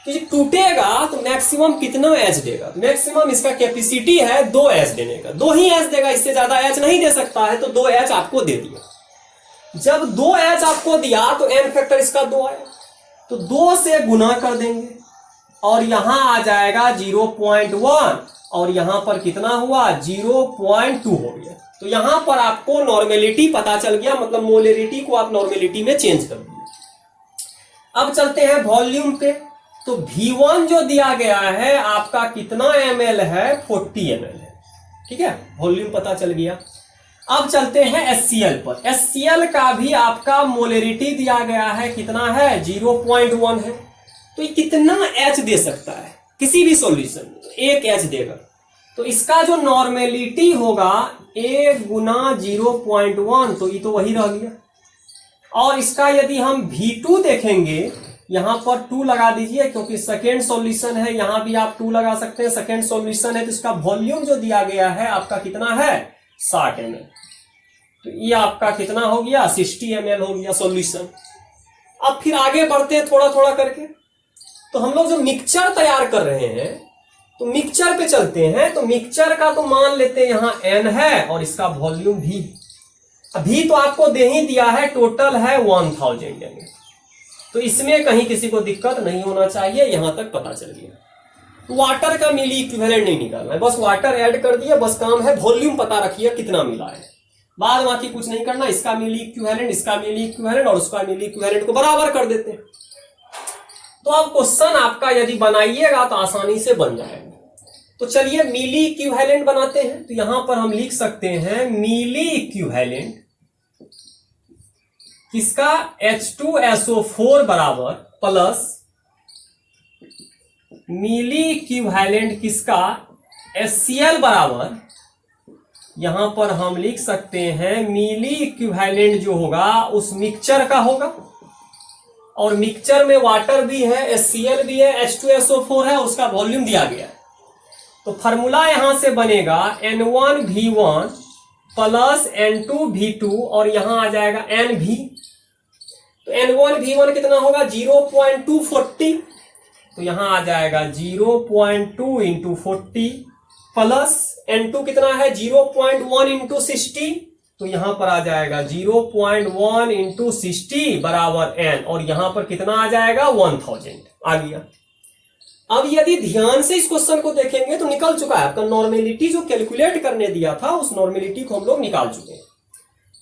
तो ये टूटेगा तो मैक्सिमम कितना H देगा, मैक्सिमम इसका कैपेसिटी है 2 H देने का, 2 ही H देगा, इससे ज्यादा H नहीं दे सकता है। तो 2 H आपको दे दिया। जब 2 H आपको दिया तो n फैक्टर इसका 2 आया, तो 2 से गुना कर देंगे, और यहां आ जाएगा 0.1, और यहां पर कितना हुआ, 0.2 हो गया। तो यहां पर आपको नॉर्मेलिटी पता चल गया, मतलब मोलरिटी को आप नॉर्मेलिटी में चेंज कर दिए। अब चलते हैं वॉल्यूम पे। तो V1 जो दिया गया है आपका कितना ml है, 40 ml है, ठीक है, वॉल्यूम पता चल गया। अब चलते हैं HCl पर। HCl का भी आपका मोलरिटी दिया गया है, कितना है, 0.1 है। तो ये कितना H दे सकता है, किसी भी सॉल्यूशन में 1 H देगा। तो इसका जो नॉर्मेलिटी होगा 1 गुना 0.1, तो ये तो वही रह गया। और इसका यदि हम V2 देखेंगे, यहां पर 2 लगा दीजिए, क्योंकि सेकेंड सॉल्यूशन है, यहां भी आप 2 लगा सकते हैं, सेकेंड सॉल्यूशन है। तो इसका वॉल्यूम जो दिया गया है आपका कितना है, 60 ml। तो ये आपका कितना हो गया, 60 ml हो गया सॉल्यूशन। अब फिर आगे बढ़ते हैं थोड़ा थोड़ा करके। तो हम लोग जो मिक्सचर तैयार कर रहे हैं, तो मिक्सचर पे चलते हैं। तो मिक्सचर का तो मान लेते हैं यहां N है, और इसका वॉल्यूम V। अभी तो आपको दे ही दिया है, टोटल है 1000 ml। तो इसमें कहीं किसी को दिक्कत नहीं होना चाहिए, यहां तक पता चल गया। वाटर का मिली इक्विवेलेंट नहीं निकालना है, बस वाटर ऐड कर दिया, बस काम है वॉल्यूम पता रखिए कितना मिला है, बाद बाकी कुछ नहीं करना। इसका मिली इक्विवेलेंट, इसका मिली इक्विवेलेंट, और उसका मिली इक्विवेलेंट को बराबर कर देते हैं। तो अब क्वेश्चन आपका यदि बनाइएगा तो आसानी से बन जाएगा। तो चलिए मिली इक्विवेलेंट बनाते हैं। तो यहां पर हम लिख सकते हैं मिली इक्विवेलेंट किसका, H2SO4 बराबर प्लस मिली इक्विवेलेंट किसका, HCl बराबर, यहां पर हम लिख सकते हैं मिली इक्विवेलेंट जो होगा उस मिक्सचर का होगा, और मिक्सचर में वाटर भी है, HCl भी है, H2SO4 है, उसका वॉल्यूम दिया गया है। तो फॉर्मूला यहां से बनेगा N1V1 प्लस N2V2 और यहां आ जाएगा NV। तो N1V1 कितना होगा 0.240, तो यहां आ जाएगा 0.2 इंटू 40 प्लस N2 कितना है 0.1 इंटू 60, तो यहां पर आ जाएगा 0.1 इंटू 60 बराबर N, और यहां पर कितना आ जाएगा 1000 आ गया। अब यदि ध्यान से इस क्वेश्चन को देखेंगे तो निकल चुका है आपका नॉर्मेलिटी, जो कैलकुलेट करने दिया था उस नॉर्मेलिटी को हम लोग निकाल चुके हैं।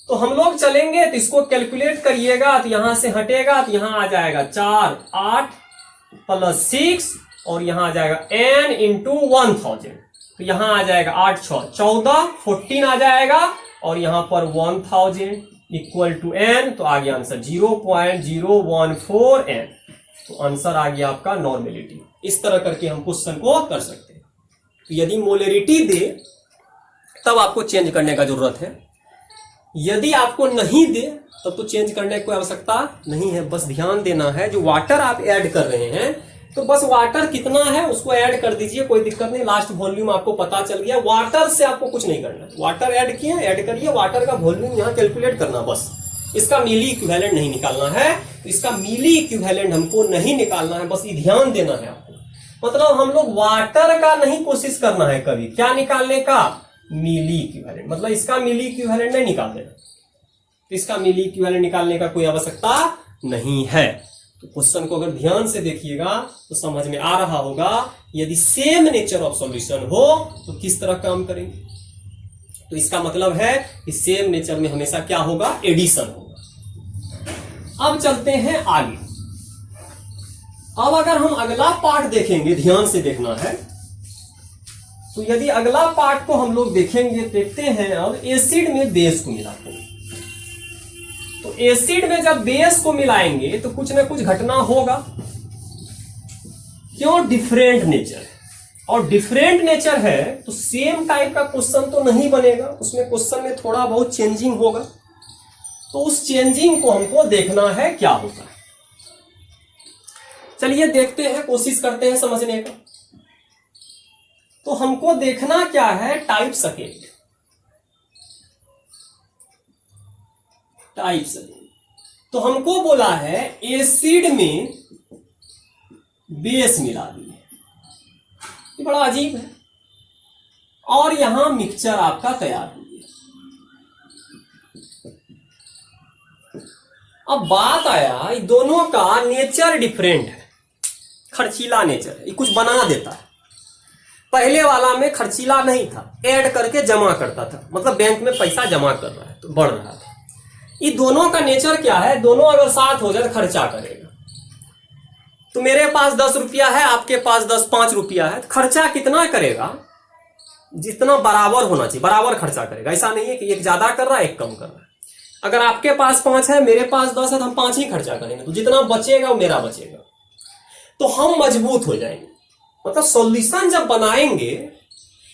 तो हम लोग चलेंगे तो इसको कैलकुलेट करिएगा, तो यहां से हटेगा तो यहां आ जाएगा 4 8 प्लस 6 और यहां आ जाएगा N इंटू 1000, तो यहां आ जाएगा 8 6 14 14 आ जाएगा, और यहां पर 1000 इक्वल टू N, तो आ गया आंसर 0.014 N। तो आंसर आ गया आपका नॉर्मेलिटी। इस तरह करके हम क्वेश्चन को कर सकते हैं। तो यदि मोलरिटी दे तब आपको चेंज करने का जरूरत है, यदि आपको नहीं दे तब तो चेंज करने की कोई आवश्यकता नहीं है। बस ध्यान देना है जो वाटर आप ऐड कर रहे हैं, तो बस वाटर कितना है उसको ऐड कर दीजिए, कोई दिक्कत नहीं। लास्ट वॉल्यूम आपको पता चल गया, वाटर से आपको कुछ नहीं करना है। वाटर ऐड किए, ऐड करिए, वाटर का वॉल्यूम यहाँ कैलकुलेट करना, बस इसका मिली इक्विवेलेंट नहीं निकालना है। तो इसका मिली इक्विवेलेंट हमको नहीं निकालना है, बस ये ध्यान देना है आपको। मतलब हम लोग वाटर का नहीं कोशिश करना है कभी, क्या निकालने का, मिली इक्विवेलेंट। मतलब इसका मिली इक्विवेलेंट नहीं निकाल देना, तो इसका मिली इक्विवेलेंट निकालने का कोई आवश्यकता नहीं है। तो क्वेश्चन को अगर ध्यान से देखिएगा तो समझ में आ रहा होगा, यदि सेम नेचर ऑफ सॉल्यूशन हो तो किस तरह काम करेंगे। तो इसका मतलब है कि सेम नेचर में हमेशा क्या होगा, एडिशन होगा। अब चलते हैं आगे। अब अगर हम अगला पार्ट देखेंगे, ध्यान से देखना है, तो यदि अगला पार्ट को हम लोग देखेंगे, देखते हैं अब एसिड में बेस को मिलाते हैं। तो एसिड में जब बेस को मिलाएंगे तो कुछ ना कुछ घटना होगा, क्यों, डिफरेंट नेचर है, और डिफरेंट नेचर है तो सेम टाइप का क्वेश्चन तो नहीं बनेगा, उसमें क्वेश्चन में थोड़ा बहुत चेंजिंग होगा। तो उस चेंजिंग को हमको देखना है क्या होता है। चलिए देखते हैं, कोशिश करते हैं समझने का। तो हमको देखना क्या है, टाइप सेकेंड, टाइप सेकेंड। तो हमको बोला है एसिड में बेस मिला दिए, ये बड़ा अजीब है, और यहां मिक्सचर आपका तैयार हो गया। अब बात आया, दोनों का नेचर डिफरेंट है, खर्चीला नेचर है, ये कुछ बना देता है। पहले वाला में खर्चीला नहीं था, ऐड करके जमा करता था, मतलब बैंक में पैसा जमा कर रहा है तो बढ़ रहा था। ये दोनों का नेचर क्या है, दोनों अगर साथ हो जाए तो खर्चा करेगा। तो मेरे पास 10 रुपया है, आपके पास 5 रुपया है, तो खर्चा कितना करेगा, जितना बराबर होना चाहिए बराबर खर्चा करेगा। ऐसा नहीं है कि एक ज्यादा कर रहा है एक कम कर रहा है। अगर आपके पास 5 है, मेरे पास 10 है, तो हम 5 ही खर्चा करेंगे, तो जितना बचेगा वो मेरा बचेगा, तो हम मजबूत हो जाएंगे। मतलब सॉल्यूशन जब बनाएंगे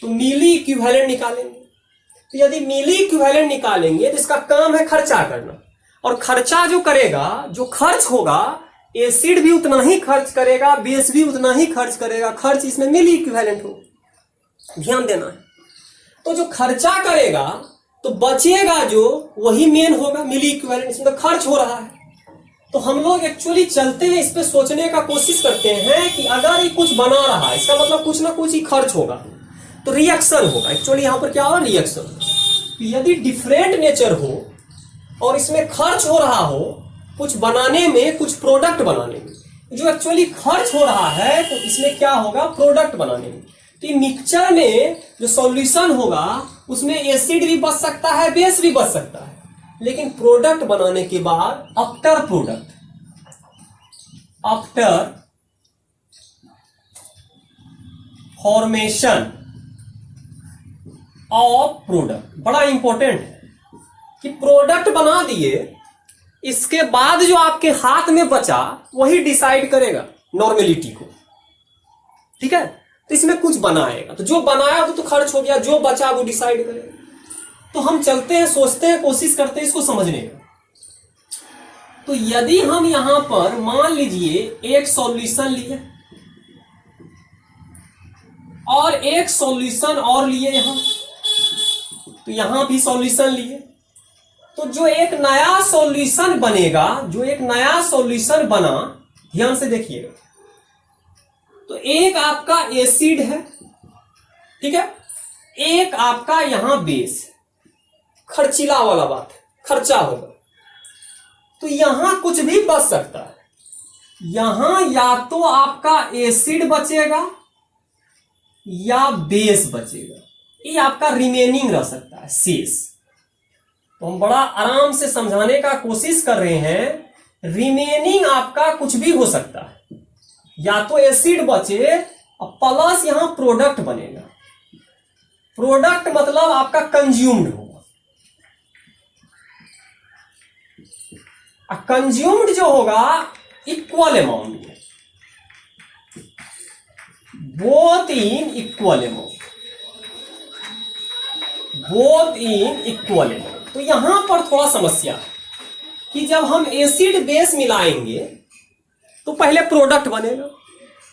तो मिली इक्विवेलेंट निकालेंगे। तो यदि मिली इक्विवेलेंट निकालेंगे तो इसका काम है खर्चा करना, और खर्चा जो करेगा, जो खर्च होगा, एसिड भी उतना ही खर्च करेगा, बेस भी उतना ही खर्च करेगा, खर्च इसमें मिली इक्विवेलेंट हो, ध्यान देना है। तो जो खर्चा करेगा तो बचेगा जो, वही मेन होगा, मिली इक्विवेलेंट, इसमें तो खर्च हो रहा है। तो हम लोग एक्चुअली चलते हैं, इस पे सोचने का कोशिश करते हैं कि अगर ये कुछ बना रहा है, इसका मतलब कुछ ना कुछ ही खर्च होगा, तो रिएक्शन होगा। एक्चुअली यहां पर क्या होगा, रिएक्शन। यदि डिफरेंट नेचर हो और इसमें खर्च हो रहा हो, कुछ बनाने में, कुछ प्रोडक्ट बनाने में, जो एक्चुअली खर्च हो रहा है, तो इसमें क्या होगा, प्रोडक्ट बनाने में। तो मिक्सचर में जो सॉल्यूशन होगा उसमें एसिड भी बच सकता है, बेस भी बच सकता है, लेकिन प्रोडक्ट बनाने के बाद after product, after formation of product, बड़ा इंपॉर्टेंट है कि प्रोडक्ट बना दिए, इसके बाद जो आपके हाथ में बचा वही डिसाइड करेगा नॉर्मेलिटी को। ठीक है। तो इसमें कुछ बनाएगा, तो जो बनाया वो तो खर्च हो गया, जो बचा वो डिसाइड करेगा। तो हम चलते हैं, सोचते हैं, कोशिश करते हैं इसको समझने का। तो यदि हम यहां पर मान लीजिए एक सॉल्यूशन लिए और एक सॉल्यूशन और लिए यहां, तो यहां भी सॉल्यूशन लिए, तो जो एक नया सॉल्यूशन बनेगा, जो एक नया सॉल्यूशन बना, ध्यान से देखिएगा, तो एक आपका एसिड है, ठीक है, एक आपका यहां बेस, खर्चीला वाला बात है, खर्चा होगा। तो यहां कुछ भी बच सकता है, यहां या तो आपका एसिड बचेगा या बेस बचेगा, ये आपका रिमेनिंग रह सकता है, शेष। तो हम बड़ा आराम से समझाने का कोशिश कर रहे हैं, रिमेनिंग आपका कुछ भी हो सकता है, या तो एसिड बचे और प्लस यहां प्रोडक्ट बनेगा। प्रोडक्ट मतलब आपका कंज्यूम्ड होगा, कंज्यूम्ड जो होगा इक्वल अमाउंट में, both in equal amount, both in equal amount. तो यहां पर थोड़ा समस्या है कि जब हम एसिड बेस मिलाएंगे तो पहले प्रोडक्ट बनेगा,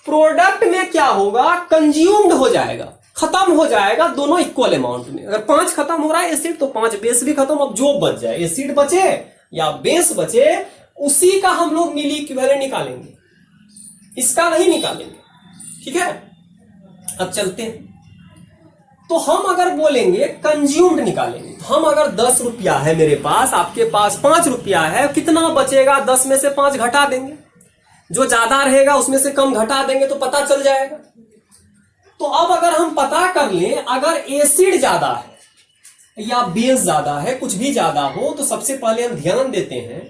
प्रोडक्ट में क्या होगा, कंज्यूम्ड हो जाएगा, खत्म हो जाएगा दोनों इक्वल अमाउंट में। अगर 5 खत्म हो रहा है एसिड तो 5 बेस भी खत्म। अब जो बच जाए, एसिड बचे या बेस बचे, उसी का हम लोग मिली इक्विवेलेंट निकालेंगे, इसका नहीं निकालेंगे, ठीक है। अब चलते हैं, तो हम अगर बोलेंगे कंज्यूम्ड निकालेंगे, तो हम अगर 10 रुपया है मेरे पास, आपके पास 5 रुपया है, कितना बचेगा, 10 में से 5 घटा देंगे, जो ज्यादा रहेगा उसमें से कम घटा देंगे तो पता चल जाएगा। तो अब अगर हम पता कर लें, अगर एसिड ज्यादा है या बेस ज्यादा है, कुछ भी ज्यादा हो, तो सबसे पहले हम ध्यान देते हैं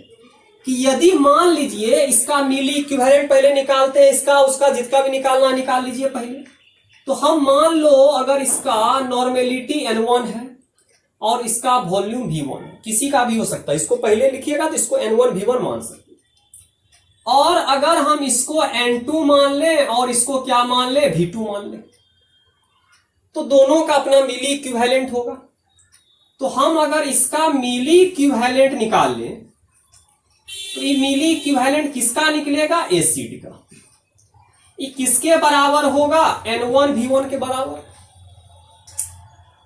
कि यदि मान लीजिए इसका मिली इक्विवेलेंट पहले निकालते हैं, इसका उसका जितना भी निकालना निकाल लीजिए पहले। तो हम मान लो अगर इसका नॉर्मेलिटी N1 है और इसका वॉल्यूम V1 है, किसी का भी हो सकता है, इसको पहले लिखिएगा तो इसको N1 V1 मान सकते हैं। और अगर हम इसको N2 मान लें और इसको क्या मान लें, V2 मान लें, तो दोनों का अपना मिली इक्विवेलेंट होगा। तो हम अगर इसका मिली इक्विवेलेंट निकाल लें तो ये मिली इक्विवेलेंट किसका निकलेगा, एसिड का। ये किसके बराबर होगा, N1 V1 के बराबर।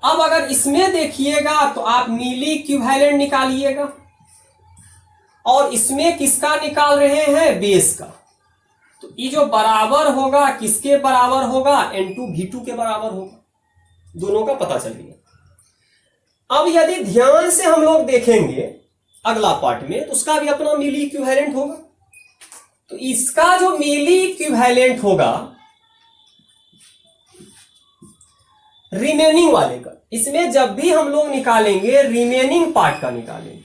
अब अगर इसमें देखिएगा तो आप मिली इक्विवेलेंट निकालिएगा और इसमें किसका निकाल रहे हैं, बेस का। तो ये जो बराबर होगा किसके बराबर होगा, N2 V2 के बराबर होगा। दोनों का पता चल गया। अब यदि ध्यान से हम लोग देखेंगे अगला पार्ट में, तो उसका भी अपना मिली इक्विवेलेंट होगा। तो इसका जो मिली इक्विवेलेंट होगा रिमेनिंग वाले का, इसमें जब भी हम लोग निकालेंगे रिमेनिंग पार्ट का निकालेंगे।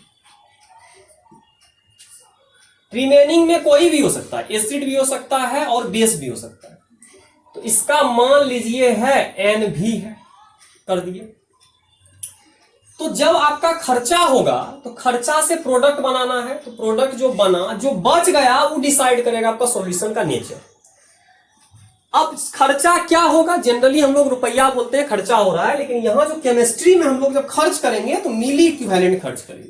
रिमेनिंग में कोई भी हो सकता है, एसिड भी हो सकता है और बेस भी हो सकता है। तो इसका मान लीजिए है NV है, कर दिए। तो जब आपका खर्चा होगा तो खर्चा से प्रोडक्ट बनाना है, तो प्रोडक्ट जो बना, जो बच गया वो डिसाइड करेगा आपका सॉल्यूशन का नेचर। अब खर्चा क्या होगा, जनरली हम लोग रुपया बोलते हैं, खर्चा हो रहा है, लेकिन यहां जो केमिस्ट्री में हम लोग जब खर्च करेंगे तो मिली इक्विवेलेंट खर्च करेंगे।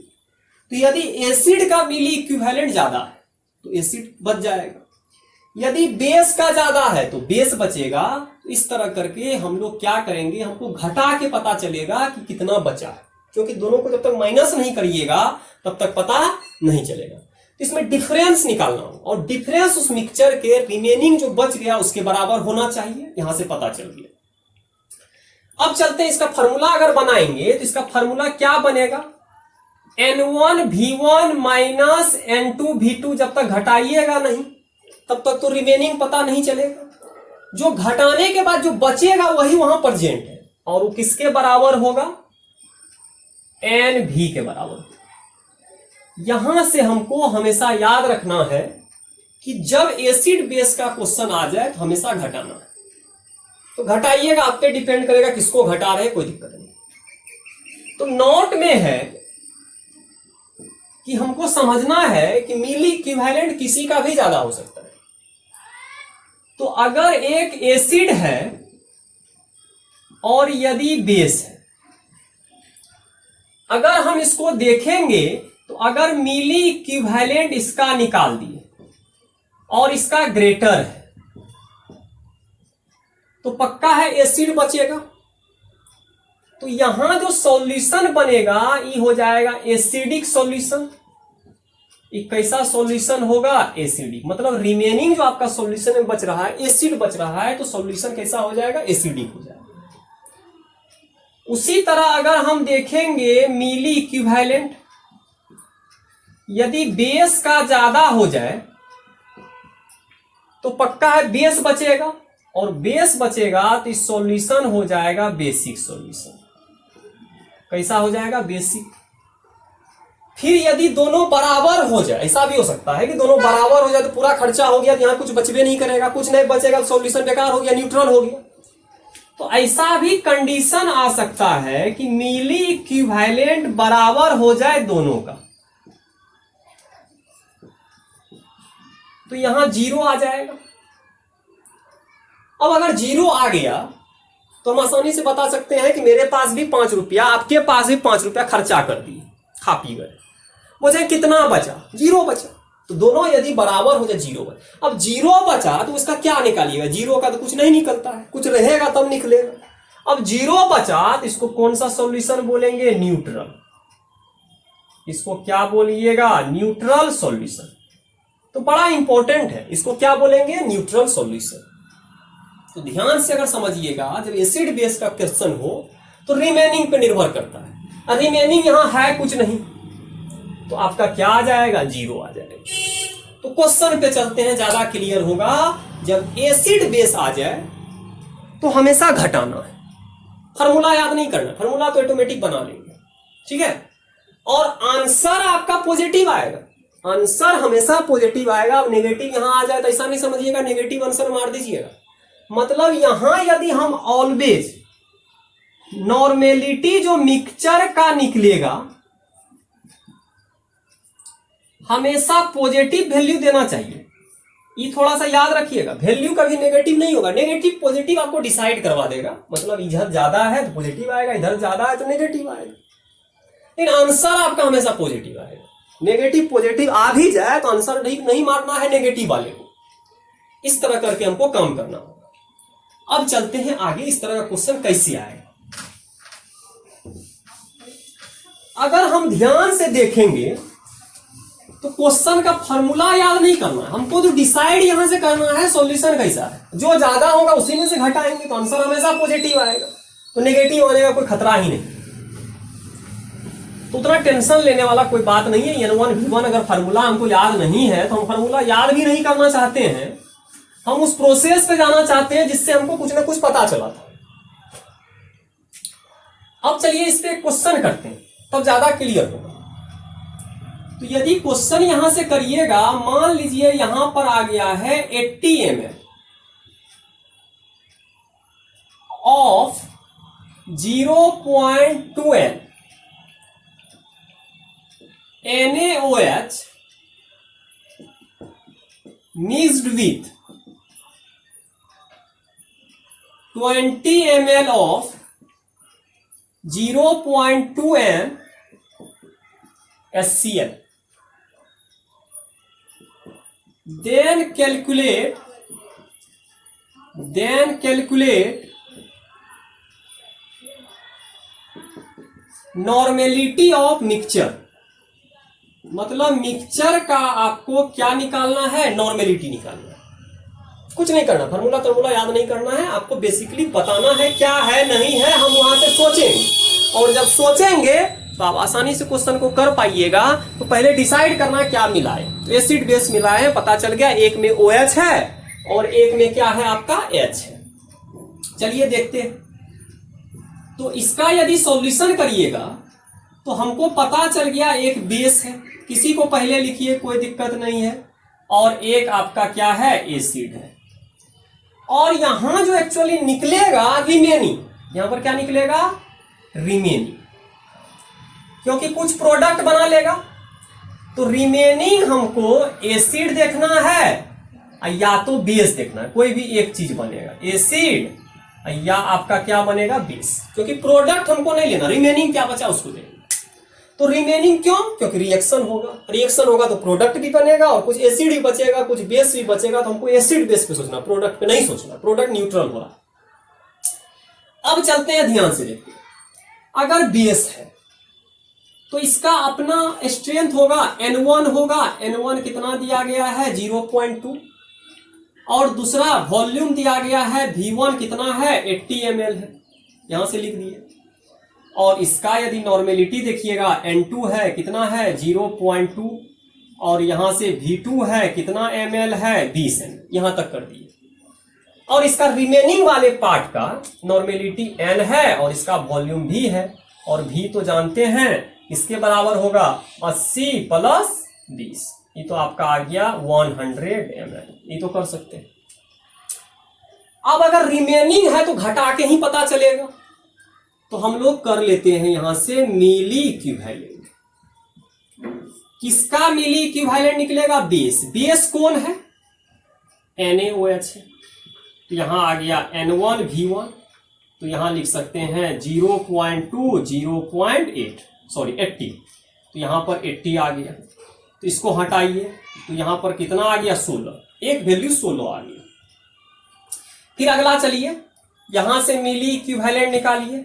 तो यदि एसिड का मिली इक्विवेलेंट ज्यादा है तो एसिड बच जाएगा, यदि बेस का ज्यादा है तो बेस बचेगा। तो इस तरह करके हम लोग क्या करेंगे, हमको घटा के पता चलेगा कि कितना बचा है, क्योंकि दोनों को जब तक माइनस नहीं करिएगा तब तक पता नहीं चलेगा। तो इसमें डिफरेंस निकालना हो, और डिफरेंस उस मिक्सचर के रिमेनिंग जो बच गया उसके बराबर होना चाहिए, यहां से पता चल गया। अब चलते हैं, इसका फॉर्मूला अगर बनाएंगे तो इसका फॉर्मूला क्या बनेगा, N1 V1 minus N2 V2। जब तक घटाइएगा नहीं तब तक तो रिमेनिंग पता नहीं चलेगा। जो घटाने के बाद जो बचेगा वही वहां प्रेजेंट है, और वो किसके बराबर होगा, NV के बराबर। यहां से हमको हमेशा याद रखना है कि जब एसिड बेस का क्वेश्चन आ जाए तो हमेशा घटाना है। तो घटाइएगा, आप पे डिपेंड करेगा किसको घटा रहे, कोई दिक्कत नहीं। तो नोट में है कि हमको समझना है कि मिली इक्विवेलेंट किसी का भी ज्यादा हो सकता है। तो अगर एक एसिड है और यदि बेस है, अगर हम इसको देखेंगे तो अगर मिली इक्विवेलेंट इसका निकाल दिए और इसका ग्रेटर है तो पक्का है एसिड बचेगा। तो यहां जो सॉल्यूशन बनेगा ये हो जाएगा एसिडिक सॉल्यूशन। एक कैसा सॉल्यूशन होगा? एसिडिक। मतलब रिमेनिंग जो आपका सॉल्यूशन में बच रहा है, एसिड बच रहा है, तो सॉल्यूशन कैसा हो जाएगा? एसिडिक हो जाएगा। उसी तरह अगर हम देखेंगे मिली इक्विवेलेंट, यदि बेस का ज्यादा हो जाए तो पक्का है बेस बचेगा, और बेस बचेगा तो इस सॉल्यूशन हो जाएगा बेसिक सॉल्यूशन। कैसा हो जाएगा? बेसिक। फिर यदि दोनों बराबर हो जाए, ऐसा भी हो सकता है कि दोनों बराबर हो जाए तो पूरा खर्चा हो गया, तो यहां कुछ बचबे नहीं करेगा, कुछ नहीं बचेगा तो सॉल्यूशन बेकार हो गया, न्यूट्रल हो गया। तो ऐसा भी कंडीशन आ सकता है कि मिली इक्विवेलेंट बराबर हो जाए दोनों का, तो यहां 0 आ जाएगा। अब अगर 0 आ गया तो हम आसानी से बता सकते हैं कि मेरे पास भी 5 रुपया, आपके पास भी 5 रुपया खर्चा कर दिए, खा पी गए, मुझे कितना बचा? 0 बचा। तो दोनों यदि बराबर हो जाए 0 बचा। अब 0 बचा तो उसका क्या निकालिएगा? 0 का तो कुछ नहीं निकलता है, कुछ रहेगा तब निकलेगा। अब 0 बचा तो इसको कौन सा सॉल्यूशन बोलेंगे? न्यूट्रल। इसको क्या बोलिएगा? Neutral solution. तो बड़ा इंपॉर्टेंट है, इसको क्या बोलेंगे? Neutral solution. तो ध्यान से अगर समझिएगा, जब एसिड बेस का क्वेश्चन हो तो रिमेनिंग पे निर्भर करता है, और रिमेनिंग यहां है कुछ नहीं, तो आपका क्या आ जाएगा? 0 आ जाएगा। तो क्वेश्चन पे चलते हैं, ज्यादा क्लियर होगा। जब एसिड बेस आ जाए तो हमेशा घटाना है, फॉर्मूला याद नहीं करना, फॉर्मूला तो ऑटोमेटिक बना लेंगे, ठीक है। और आंसर आपका पॉजिटिव आएगा, आंसर हमेशा पॉजिटिव आएगा। अब नेगेटिव यहां आ जाए तो ऐसा नहीं समझिएगा नेगेटिव आंसर मार दीजिएगा। मतलब यहां यदि हम ऑलवेज नॉर्मेलिटी जो मिक्सचर का निकलेगा हमेशा पॉजिटिव वैल्यू देना चाहिए, ये थोड़ा सा याद रखिएगा। वैल्यू कभी नेगेटिव नहीं होगा, नेगेटिव पॉजिटिव आपको डिसाइड करवा देगा। मतलब इधर ज्यादा है तो पॉजिटिव आएगा, इधर ज्यादा है तो नेगेटिव आएगा, लेकिन आंसर आपका हमेशा पॉजिटिव आएगा। नेगेटिव पॉजिटिव आ भी जाए तो आंसर नहीं मारना है नेगेटिव वाले को, इस तरह करके हमको काम करना होगा। अब चलते हैं आगे, इस तरह का क्वेश्चन कैसे आएगा। अगर हम ध्यान से देखेंगे तो क्वेश्चन का फॉर्मूला याद नहीं करना है हमको, तो डिसाइड यहां से करना है सॉल्यूशन कैसा है। जो ज्यादा होगा उसी में से घटाएंगे तो आंसर हमेशा पॉजिटिव आएगा, तो नेगेटिव आने का कोई खतरा ही नहीं। तो उतना टेंशन लेने वाला कोई बात नहीं है। N1 V1 अगर फार्मूला हमको याद नहीं है तो हम फार्मूला याद भी नहीं करना चाहते हैं, हम उस प्रोसेस पे जाना चाहते हैं जिससे हमको कुछ ना कुछ पता चला था। अब चलिए इस पे क्वेश्चन करते हैं, तब ज्यादा क्लियर होगा। तो यदि क्वेश्चन यहां से करिएगा, मान लीजिए यहां पर आ गया है 80 ml of 0.2N NaOH mixed with 20 ml of 0.2N HCl. Then calculate normality of mixture. मतलब मिक्सचर का आपको क्या निकालना है? नॉर्मेलिटी निकालना है। कुछ नहीं करना, फॉर्मूला याद नहीं करना है, आपको बेसिकली बताना है क्या है नहीं है। हम वहां से सोचेंगे, और जब सोचेंगे तो आप आसानी से क्वेश्चन को कर पाइएगा। तो पहले डिसाइड करना क्या मिला है। तो एसिड बेस मिला है, पता चल गया, एक में OH है और एक में क्या है आपका H है। चलिए देखते हैं। तो इसका यदि सॉल्यूशन करिएगा तो हमको पता चल गया एक बेस है, किसी को पहले लिखिए कोई दिक्कत नहीं है, और एक आपका क्या है? एसिड है। और यहां जो एक्चुअली निकलेगा रिमेनिंग, यहां पर क्या निकलेगा? रिमेनिंग, क्योंकि कुछ प्रोडक्ट बना लेगा। तो रिमेनिंग हमको एसिड देखना है या तो बेस देखना है, कोई भी एक चीज बनेगा, एसिड या आपका क्या बनेगा, बेस, क्योंकि प्रोडक्ट हमको नहीं लेना, रिमेनिंग क्या बचा उसको लेना। तो रिमेनिंग क्यों, क्योंकि रिएक्शन होगा तो प्रोडक्ट भी बनेगा और कुछ एसिड भी बचेगा, कुछ बेस भी बचेगा, तो हमको एसिड बेस पे सोचना, प्रोडक्ट पे नहीं सोचना, प्रोडक्ट न्यूट्रल हो रहा है। अब चलते हैं ध्यान से देखते हैं, अगर बेस है तो इसका अपना स्ट्रेंथ होगा N1 होगा, N1 कितना दिया गया है 0.2, और दूसरा वॉल्यूम दिया गया है V1 कितना है 80 ml है, यहां से लिख दिए। और इसका यदि नॉर्मेलिटी देखिएगा N2 है कितना है 0.2, और यहां से V2 है कितना ml है 20 ml, यहां तक कर दिए। और इसका रिमेनिंग वाले पार्ट का नॉर्मेलिटी N है और इसका वॉल्यूम भी है, और V तो जानते हैं इसके बराबर होगा 80 प्लस 20, ये तो आपका आ गया 100 ml, ये तो कर सकते हैं। अब अगर रिमेनिंग है तो घटा के ही पता चलेगा, तो हम लोग कर लेते हैं यहां से मिली इक्विवेलेंट। किसका मिली इक्विवेलेंट निकलेगा, बेस कौन है NaOH है, तो यहां आ गया N1 V1, तो यहां लिख सकते हैं 0.2 0.8 सॉरी 80, तो यहां पर 80 आ गया, तो इसको हटाइए तो यहां पर कितना आ गया 16, एक वैल्यू 16 आ गया। फिर अगला चलिए यहां से मिली इक्विवेलेंट निकालिए,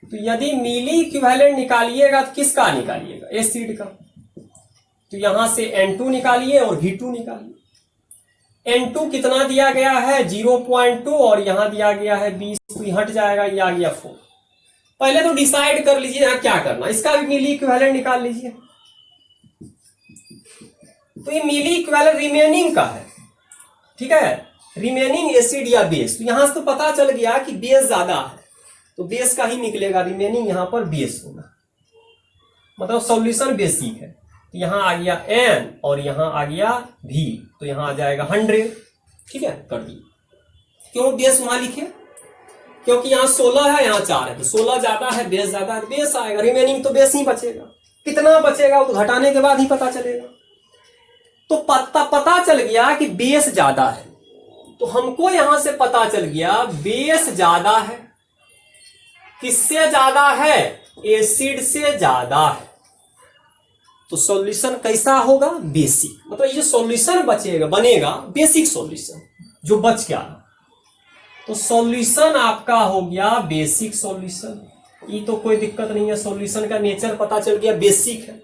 तो यदि मिली इक्विवेलेंट निकालिएगा तो किसका निकालिएगा, एसिड का, तो यहां से N2 निकालिए और V2 निकालिए। N2 कितना दिया गया है 0.2 और यहां दिया गया है 20, तो ये हट जाएगा, ये आ गया 4। पहले तो डिसाइड कर लीजिए यहां क्या करना, इसका भी मिली इक्विवेलेंट निकाल लीजिए। तो ये मिली इक्विवेलेंट रिमेनिंग का है, ठीक है, रिमेनिंग एसिड या बेस, तो यहां से तो पता चल गया कि बेस ज्यादा है तो बेस का ही निकलेगा, रिमेनिंग यहां पर बेस होगा, मतलब सॉल्यूशन बेसिक है। तो यहां आ गया N और यहां आ गया V, तो यहां आ जाएगा 100, ठीक है, कर दिए। क्यों बेस वहां लिखे, क्योंकि यहां 16 है यहां 4 है, तो 16 ज्यादा है बेस ज्यादा है, बेस आएगा, रिमेनिंग तो बेस ही बचेगा, कितना बचेगा वो तो घटाने के बाद ही पता चलेगा। तो पता चल गया कि बेस ज्यादा है, तो हमको यहां से पता चल गया बेस ज्यादा है, किससे ज्यादा है, एसिड से ज्यादा है, तो सॉल्यूशन कैसा होगा, बेसिक, मतलब ये जो सॉल्यूशन बनेगा बेसिक सॉल्यूशन जो बच गया, तो सॉल्यूशन आपका हो गया बेसिक सॉल्यूशन। ये तो कोई दिक्कत नहीं है, सॉल्यूशन का नेचर पता चल गया बेसिक है।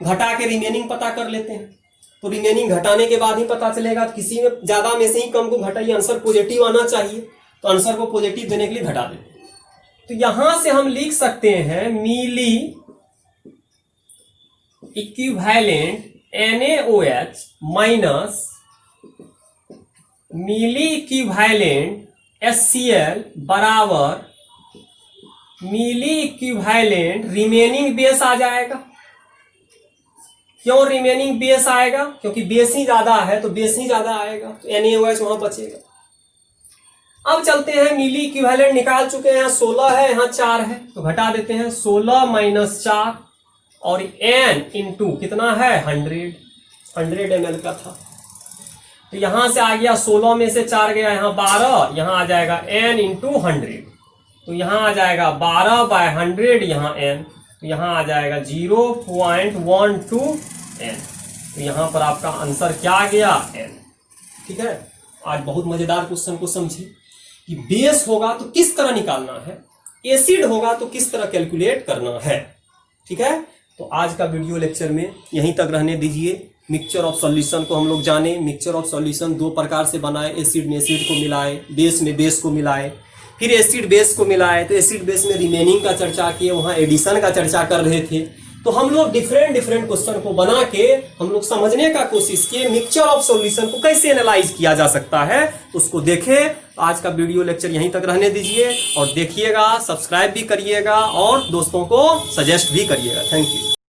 घटा के रिमेनिंग पता कर लेते हैं, तो रिमेनिंग घटाने के बाद ही पता चलेगा, तो किसी में ज्यादा में से ही कम को घटाइए, आंसर पॉजिटिव आना चाहिए, तो आंसर को पॉजिटिव देने के लिए घटा देते हैं। तो यहां से हम लिख सकते हैं मिली इक्विवेलेंट NaOH माइनस मिली इक्विवेलेंट HCl बराबर मिली इक्विवेलेंट रिमेनिंग बेस आ जाएगा। क्यों रिमेनिंग बेस आएगा, क्योंकि बेस ही ज्यादा है तो बेस ही ज्यादा आएगा, तो NaOH वहां बचेगा। अब चलते हैं मिली इक्विवेलेंट निकाल चुके हैं, 16 है यहाँ 4 है, तो घटा देते हैं 16 माइनस 4 और N इंटू कितना है 100 ml का था, तो यहां से आ गया 16 में से 4 गया यहाँ 12, यहाँ आ जाएगा N इंटू 100, तो यहाँ आ जाएगा 12/100 यहाँ N, तो यहाँ आ जाएगा 0.12 N, तो यहाँ पर आपका आंसर क्या आ गया N, ठीक है। आज बहुत मजेदार क्वेश्चन को समझिए कि बेस होगा तो किस तरह निकालना है, एसिड होगा तो किस तरह कैलकुलेट करना है, ठीक है। तो आज का वीडियो लेक्चर में यहीं तक रहने दीजिए। मिक्सचर ऑफ सॉल्यूशन को हम लोग जाने, मिक्सचर ऑफ सॉल्यूशन 2 प्रकार से बनाए, एसिड में एसिड को मिलाए, बेस में बेस को मिलाए, फिर एसिड बेस को मिलाए, तो एसिड बेस में रिमेनिंग का चर्चा किए, वहां एडिशन का चर्चा कर रहे थे। तो हम लोग डिफरेंट क्वेश्चन को बना के हम लोग समझने का कोशिश किए मिक्सचर ऑफ सॉल्यूशन को कैसे एनालाइज किया जा सकता है, उसको देखें। आज का वीडियो लेक्चर यहीं तक रहने दीजिए और देखिएगा, सब्सक्राइब भी करिएगा और दोस्तों को सजेस्ट भी करिएगा। Thank you.